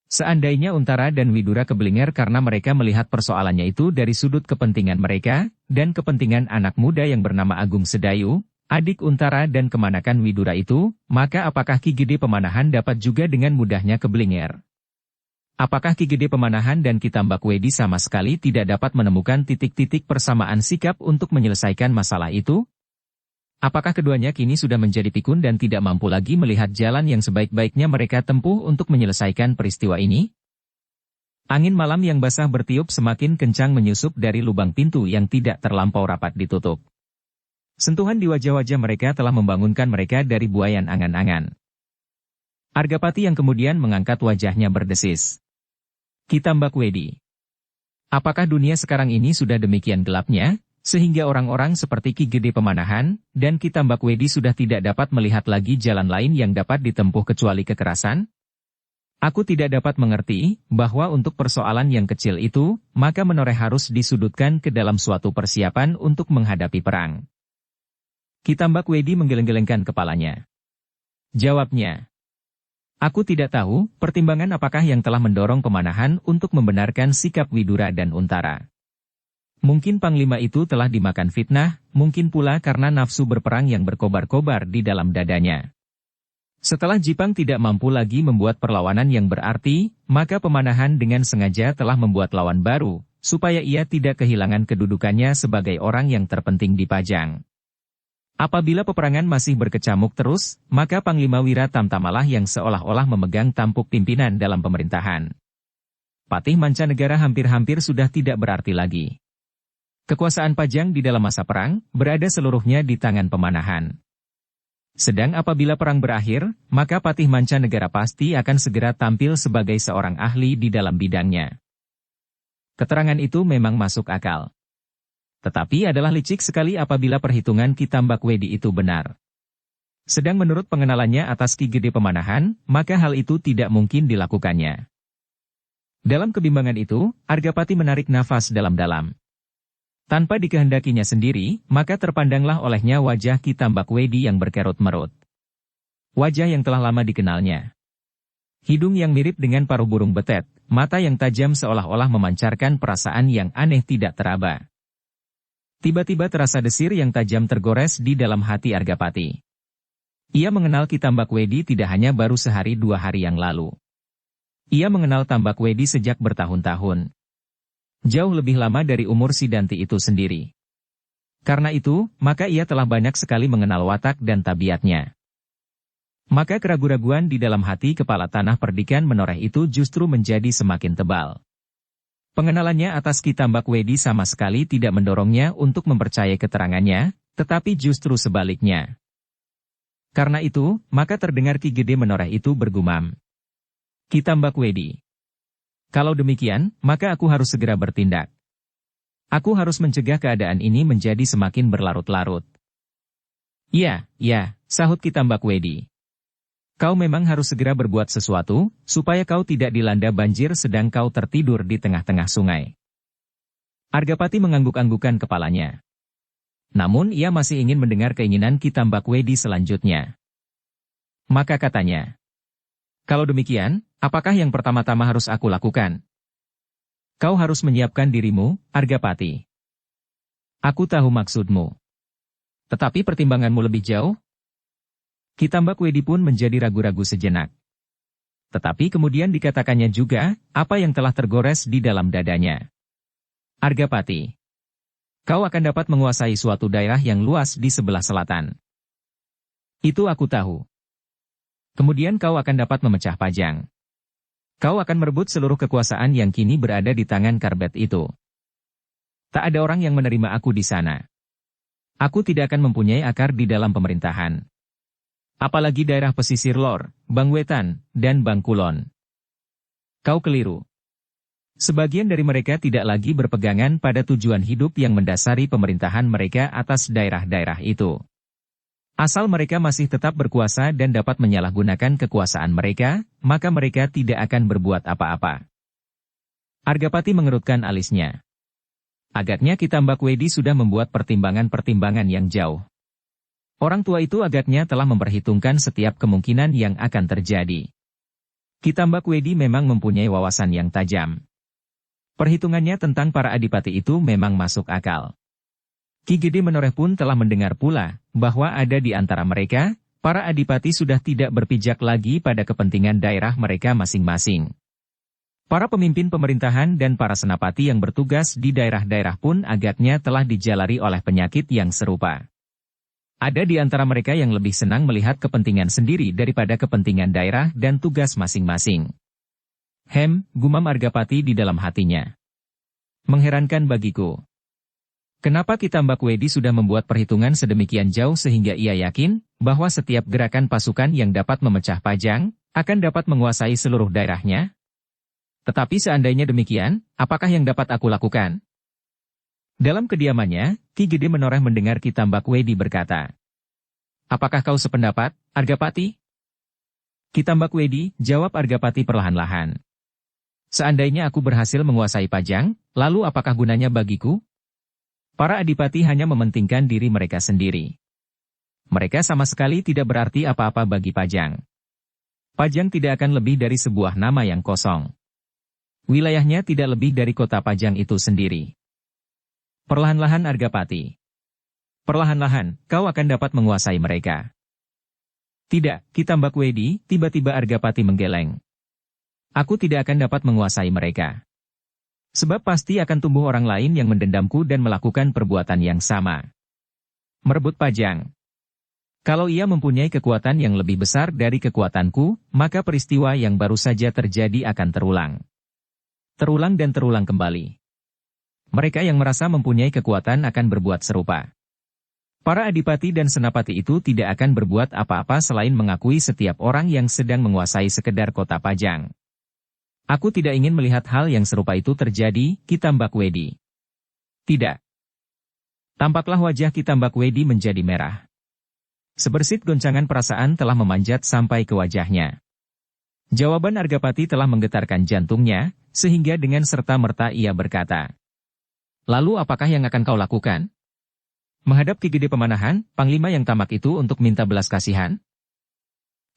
[SPEAKER 1] Seandainya Untara dan Widura keblinger karena mereka melihat persoalannya itu dari sudut kepentingan mereka, dan kepentingan anak muda yang bernama Agung Sedayu, adik Untara dan kemanakan Widura itu, maka apakah Ki Gede Pemanahan dapat juga dengan mudahnya keblinger? Apakah Ki Gede Pemanahan dan Ki Tambak Wedi sama sekali tidak dapat menemukan titik-titik persamaan sikap untuk menyelesaikan masalah itu? Apakah keduanya kini sudah menjadi pikun dan tidak mampu lagi melihat jalan yang sebaik-baiknya mereka tempuh untuk menyelesaikan peristiwa ini? Angin malam yang basah bertiup semakin kencang menyusup dari lubang pintu yang tidak terlampau rapat ditutup. Sentuhan di wajah-wajah mereka telah membangunkan mereka dari buayan angan-angan. Argapati yang kemudian mengangkat wajahnya berdesis. Ki Tambak Wedi. Apakah dunia sekarang ini sudah demikian gelapnya, sehingga orang-orang seperti Ki Gede Pemanahan dan Ki Tambak Wedi sudah tidak dapat melihat lagi jalan lain yang dapat ditempuh kecuali kekerasan? Aku tidak dapat mengerti bahwa untuk persoalan yang kecil itu, maka menoreh harus disudutkan ke dalam suatu persiapan untuk menghadapi perang. Ki Tambak Wedi menggeleng-gelengkan kepalanya. Jawabnya. Aku tidak tahu, pertimbangan apakah yang telah mendorong Pemanahan untuk membenarkan sikap Widura dan Untara. Mungkin Panglima itu telah dimakan fitnah, mungkin pula karena nafsu berperang yang berkobar-kobar di dalam dadanya. Setelah Jipang tidak mampu lagi membuat perlawanan yang berarti, maka Pemanahan dengan sengaja telah membuat lawan baru, supaya ia tidak kehilangan kedudukannya sebagai orang yang terpenting di Pajang. Apabila peperangan masih berkecamuk terus, maka Panglima Wira Tamtamalah yang seolah-olah memegang tampuk pimpinan dalam pemerintahan. Patih Mancanegara hampir-hampir sudah tidak berarti lagi. Kekuasaan Pajang di dalam masa perang, berada seluruhnya di tangan Pemanahan. Sedang apabila perang berakhir, maka Patih Mancanegara pasti akan segera tampil sebagai seorang ahli di dalam bidangnya. Keterangan itu memang masuk akal. Tetapi adalah licik sekali apabila perhitungan Ki Tambak Wedi itu benar. Sedang menurut pengenalannya atas Ki Gede Pemanahan, maka hal itu tidak mungkin dilakukannya. Dalam kebimbangan itu, Argapati menarik nafas dalam-dalam. Tanpa dikehendakinya sendiri, maka terpandanglah olehnya wajah Ki Tambak Wedi yang berkerut-merut. Wajah yang telah lama dikenalnya. Hidung yang mirip dengan paruh burung betet, mata yang tajam seolah-olah memancarkan perasaan yang aneh tidak teraba. Tiba-tiba terasa desir yang tajam tergores di dalam hati Argapati. Ia mengenal Ki Tambak Wedi tidak hanya baru sehari dua hari yang lalu. Ia mengenal Tambak Wedi sejak bertahun-tahun. Jauh lebih lama dari umur si Danti itu sendiri. Karena itu, maka ia telah banyak sekali mengenal watak dan tabiatnya. Maka keraguan-raguan di dalam hati kepala tanah perdikan menoreh itu justru menjadi semakin tebal. Pengenalannya atas Ki Tambak Wedi sama sekali tidak mendorongnya untuk mempercayai keterangannya, tetapi justru sebaliknya. Karena itu, maka terdengar Ki Gede menoreh itu bergumam. Ki Tambak Wedi. Kalau demikian, maka aku harus segera bertindak. Aku harus mencegah keadaan ini menjadi semakin berlarut-larut. Ya, sahut Ki Tambak Wedi. Kau memang harus segera berbuat sesuatu, supaya kau tidak dilanda banjir sedang kau tertidur di tengah-tengah sungai. Argapati mengangguk-anggukan kepalanya. Namun ia masih ingin mendengar keinginan Ki Tambak Wedi selanjutnya. Maka katanya, kalau demikian, apakah yang pertama-tama harus aku lakukan? Kau harus menyiapkan dirimu, Argapati. Aku tahu maksudmu. Tetapi pertimbanganmu lebih jauh? Ki Tambak Wedi pun menjadi ragu-ragu sejenak. Tetapi kemudian dikatakannya juga, apa yang telah tergores di dalam dadanya. Argapati. Kau akan dapat menguasai suatu daerah yang luas di sebelah selatan. Itu aku tahu. Kemudian kau akan dapat memecah Pajang. Kau akan merebut seluruh kekuasaan yang kini berada di tangan Karbet itu. Tak ada orang yang menerima aku di sana. Aku tidak akan mempunyai akar di dalam pemerintahan. Apalagi daerah pesisir Lor, Bangwetan, dan Bangkulon. Kau keliru. Sebagian dari mereka tidak lagi berpegangan pada tujuan hidup yang mendasari pemerintahan mereka atas daerah-daerah itu. Asal mereka masih tetap berkuasa dan dapat menyalahgunakan kekuasaan mereka, maka mereka tidak akan berbuat apa-apa. Argapati mengerutkan alisnya. Agaknya Ki Tambakwedi sudah membuat pertimbangan-pertimbangan yang jauh. Orang tua itu agaknya telah memperhitungkan setiap kemungkinan yang akan terjadi. Ki Tambakwedi memang mempunyai wawasan yang tajam. Perhitungannya tentang para adipati itu memang masuk akal. Ki Gede Menoreh pun telah mendengar pula, bahwa ada di antara mereka, para adipati sudah tidak berpijak lagi pada kepentingan daerah mereka masing-masing. Para pemimpin pemerintahan dan para senapati yang bertugas di daerah-daerah pun agaknya telah dijalari oleh penyakit yang serupa. Ada di antara mereka yang lebih senang melihat kepentingan sendiri daripada kepentingan daerah dan tugas masing-masing. Gumam Argapati di dalam hatinya. Mengherankan bagiku. Kenapa Ki Tambakwedi sudah membuat perhitungan sedemikian jauh sehingga ia yakin bahwa setiap gerakan pasukan yang dapat memecah Pajang akan dapat menguasai seluruh daerahnya? Tetapi seandainya demikian, apakah yang dapat aku lakukan? Dalam kediamannya, Ki Gede Menoreh mendengar Ki Tambakwedi berkata, "Apakah kau sependapat, Argapati?" Ki Tambakwedi, jawab Argapati perlahan-lahan. "Seandainya aku berhasil menguasai Pajang, lalu apakah gunanya bagiku? Para adipati hanya mementingkan diri mereka sendiri. Mereka sama sekali tidak berarti apa-apa bagi Pajang. Pajang tidak akan lebih dari sebuah nama yang kosong. Wilayahnya tidak lebih dari kota Pajang itu sendiri." Perlahan-lahan Argapati. Perlahan-lahan, kau akan dapat menguasai mereka. Tidak, Ki Tambakwedi, tiba-tiba Argapati menggeleng. Aku tidak akan dapat menguasai mereka. Sebab pasti akan tumbuh orang lain yang mendendamku dan melakukan perbuatan yang sama. Merebut Pajang. Kalau ia mempunyai kekuatan yang lebih besar dari kekuatanku, maka peristiwa yang baru saja terjadi akan terulang. Terulang dan terulang kembali. Mereka yang merasa mempunyai kekuatan akan berbuat serupa. Para adipati dan senapati itu tidak akan berbuat apa-apa selain mengakui setiap orang yang sedang menguasai sekedar kota Pajang. Aku tidak ingin melihat hal yang serupa itu terjadi, Ki Tambakwedi. Tidak. Tampaklah wajah Ki Tambakwedi menjadi merah. Sebersit goncangan perasaan telah memanjat sampai ke wajahnya. Jawaban Argapati telah menggetarkan jantungnya, sehingga dengan serta-merta ia berkata, "Lalu apakah yang akan kau lakukan? Menghadap Ki Gede Pemanahan, Panglima yang tamak itu untuk minta belas kasihan?"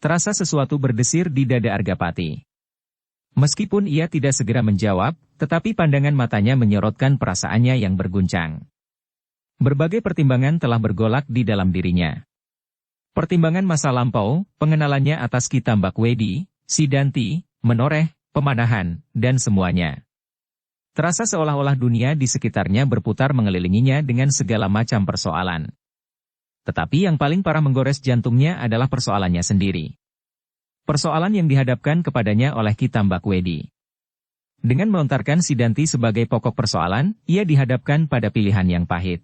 [SPEAKER 1] Terasa sesuatu berdesir di dada Argapati. Meskipun ia tidak segera menjawab, tetapi pandangan matanya menyorotkan perasaannya yang berguncang. Berbagai pertimbangan telah bergolak di dalam dirinya. Pertimbangan masa lampau, pengenalannya atas Ki Tambakwedi, Sidanti, Menoreh, Pemanahan, dan semuanya. Terasa seolah-olah dunia di sekitarnya berputar mengelilinginya dengan segala macam persoalan. Tetapi yang paling parah menggores jantungnya adalah persoalannya sendiri. Persoalan yang dihadapkan kepadanya oleh Ki Tambakwedi. Dengan melontarkan Sidanti sebagai pokok persoalan, ia dihadapkan pada pilihan yang pahit.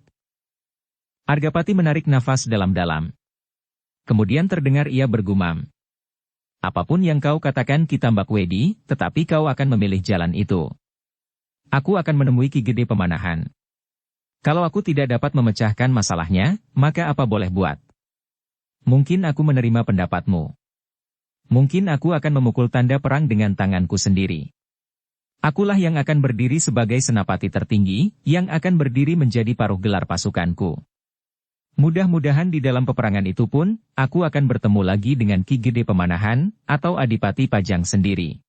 [SPEAKER 1] Argapati menarik nafas dalam-dalam. Kemudian terdengar ia bergumam. "Apapun yang kau katakan Ki Tambakwedi, tetapi kau akan memilih jalan itu. Aku akan menemui Ki Gede Pemanahan. Kalau aku tidak dapat memecahkan masalahnya, maka apa boleh buat? Mungkin aku menerima pendapatmu. Mungkin aku akan memukul tanda perang dengan tanganku sendiri. Akulah yang akan berdiri sebagai senapati tertinggi, yang akan berdiri menjadi paruh gelar pasukanku. Mudah-mudahan di dalam peperangan itu pun, aku akan bertemu lagi dengan Ki Gede Pemanahan, atau Adipati Pajang sendiri."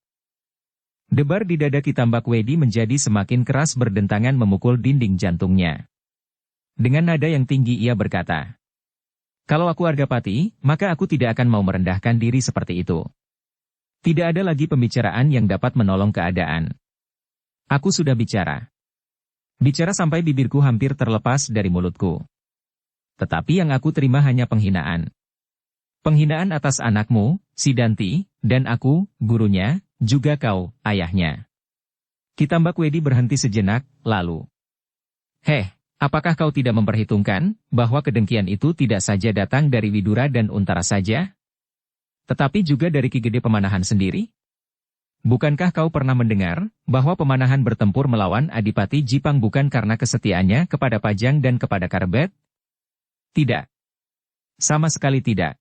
[SPEAKER 1] Debar di dada Ki Tambakwedi menjadi semakin keras berdentangan memukul dinding jantungnya. Dengan nada yang tinggi ia berkata, "Kalau aku Argapati, maka aku tidak akan mau merendahkan diri seperti itu. Tidak ada lagi pembicaraan yang dapat menolong keadaan. Aku sudah bicara. Bicara sampai bibirku hampir terlepas dari mulutku. Tetapi yang aku terima hanya penghinaan. Penghinaan atas anakmu, Sidanti, dan aku, gurunya, juga kau, ayahnya." Ki Tambakwedi berhenti sejenak, lalu, apakah kau tidak memperhitungkan bahwa kedengkian itu tidak saja datang dari Widura dan Untara saja? Tetapi juga dari Ki Gede Pemanahan sendiri? Bukankah kau pernah mendengar bahwa Pemanahan bertempur melawan Adipati Jipang bukan karena kesetiaannya kepada Pajang dan kepada Karbet? Tidak. Sama sekali tidak.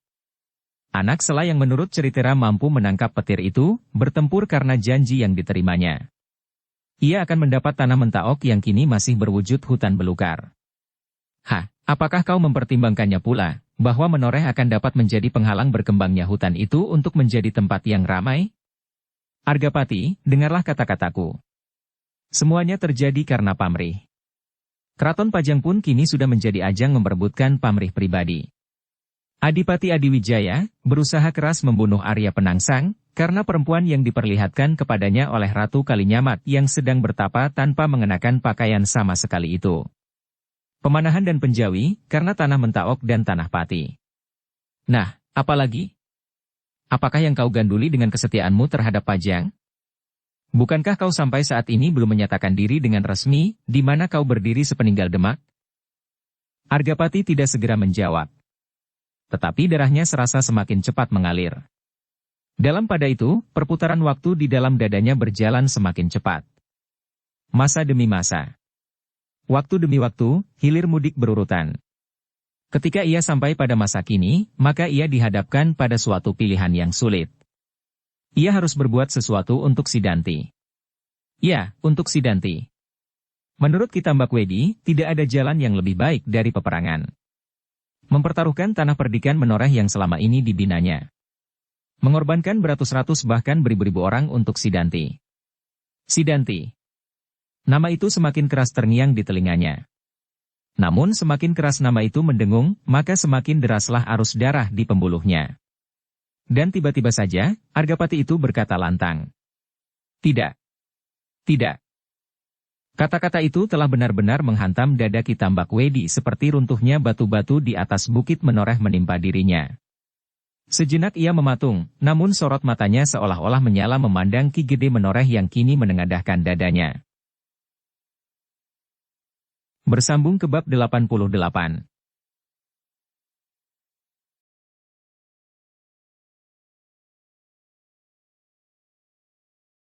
[SPEAKER 1] Anak Sela yang menurut Ceritera mampu menangkap petir itu, bertempur karena janji yang diterimanya. Ia akan mendapat tanah Mentaok yang kini masih berwujud hutan belukar. Hah, apakah kau mempertimbangkannya pula, bahwa menoreh akan dapat menjadi penghalang berkembangnya hutan itu untuk menjadi tempat yang ramai? Argapati, dengarlah kata-kataku. Semuanya terjadi karena pamrih. Keraton Pajang pun kini sudah menjadi ajang memperebutkan pamrih pribadi. Adipati Adiwijaya berusaha keras membunuh Arya Penangsang karena perempuan yang diperlihatkan kepadanya oleh Ratu Kalinyamat yang sedang bertapa tanpa mengenakan pakaian sama sekali itu. Pemanahan dan penjawi karena tanah Mentaok dan tanah Pati. Nah, apalagi? Apakah yang kau ganduli dengan kesetiaanmu terhadap Pajang? Bukankah kau sampai saat ini belum menyatakan diri dengan resmi, di mana kau berdiri sepeninggal Demak? Argapati tidak segera menjawab. Tetapi darahnya serasa semakin cepat mengalir. Dalam pada itu, perputaran waktu di dalam dadanya berjalan semakin cepat. Masa demi masa. Waktu demi waktu, hilir mudik berurutan. Ketika ia sampai pada masa kini, maka ia dihadapkan pada suatu pilihan yang sulit. Ia harus berbuat sesuatu untuk Sidanti. Ya, untuk Sidanti. Menurut Kitambak Wedi, tidak ada jalan yang lebih baik dari peperangan. Mempertaruhkan tanah perdikan menoreh yang selama ini dibinanya. Mengorbankan beratus-ratus bahkan beribu-ribu orang untuk Sidanti. Sidanti. Nama itu semakin keras terngiang di telinganya. Namun semakin keras nama itu mendengung, maka semakin deraslah arus darah di pembuluhnya. Dan tiba-tiba saja, Argapati itu berkata lantang. Tidak. Tidak. Kata-kata itu telah benar-benar menghantam dada Kitambak Wedi seperti runtuhnya batu-batu di atas bukit menoreh menimpa dirinya. Sejenak ia mematung, namun sorot matanya seolah-olah menyala memandang Ki Gede menoreh yang kini menengadahkan dadanya. Bersambung ke bab 88.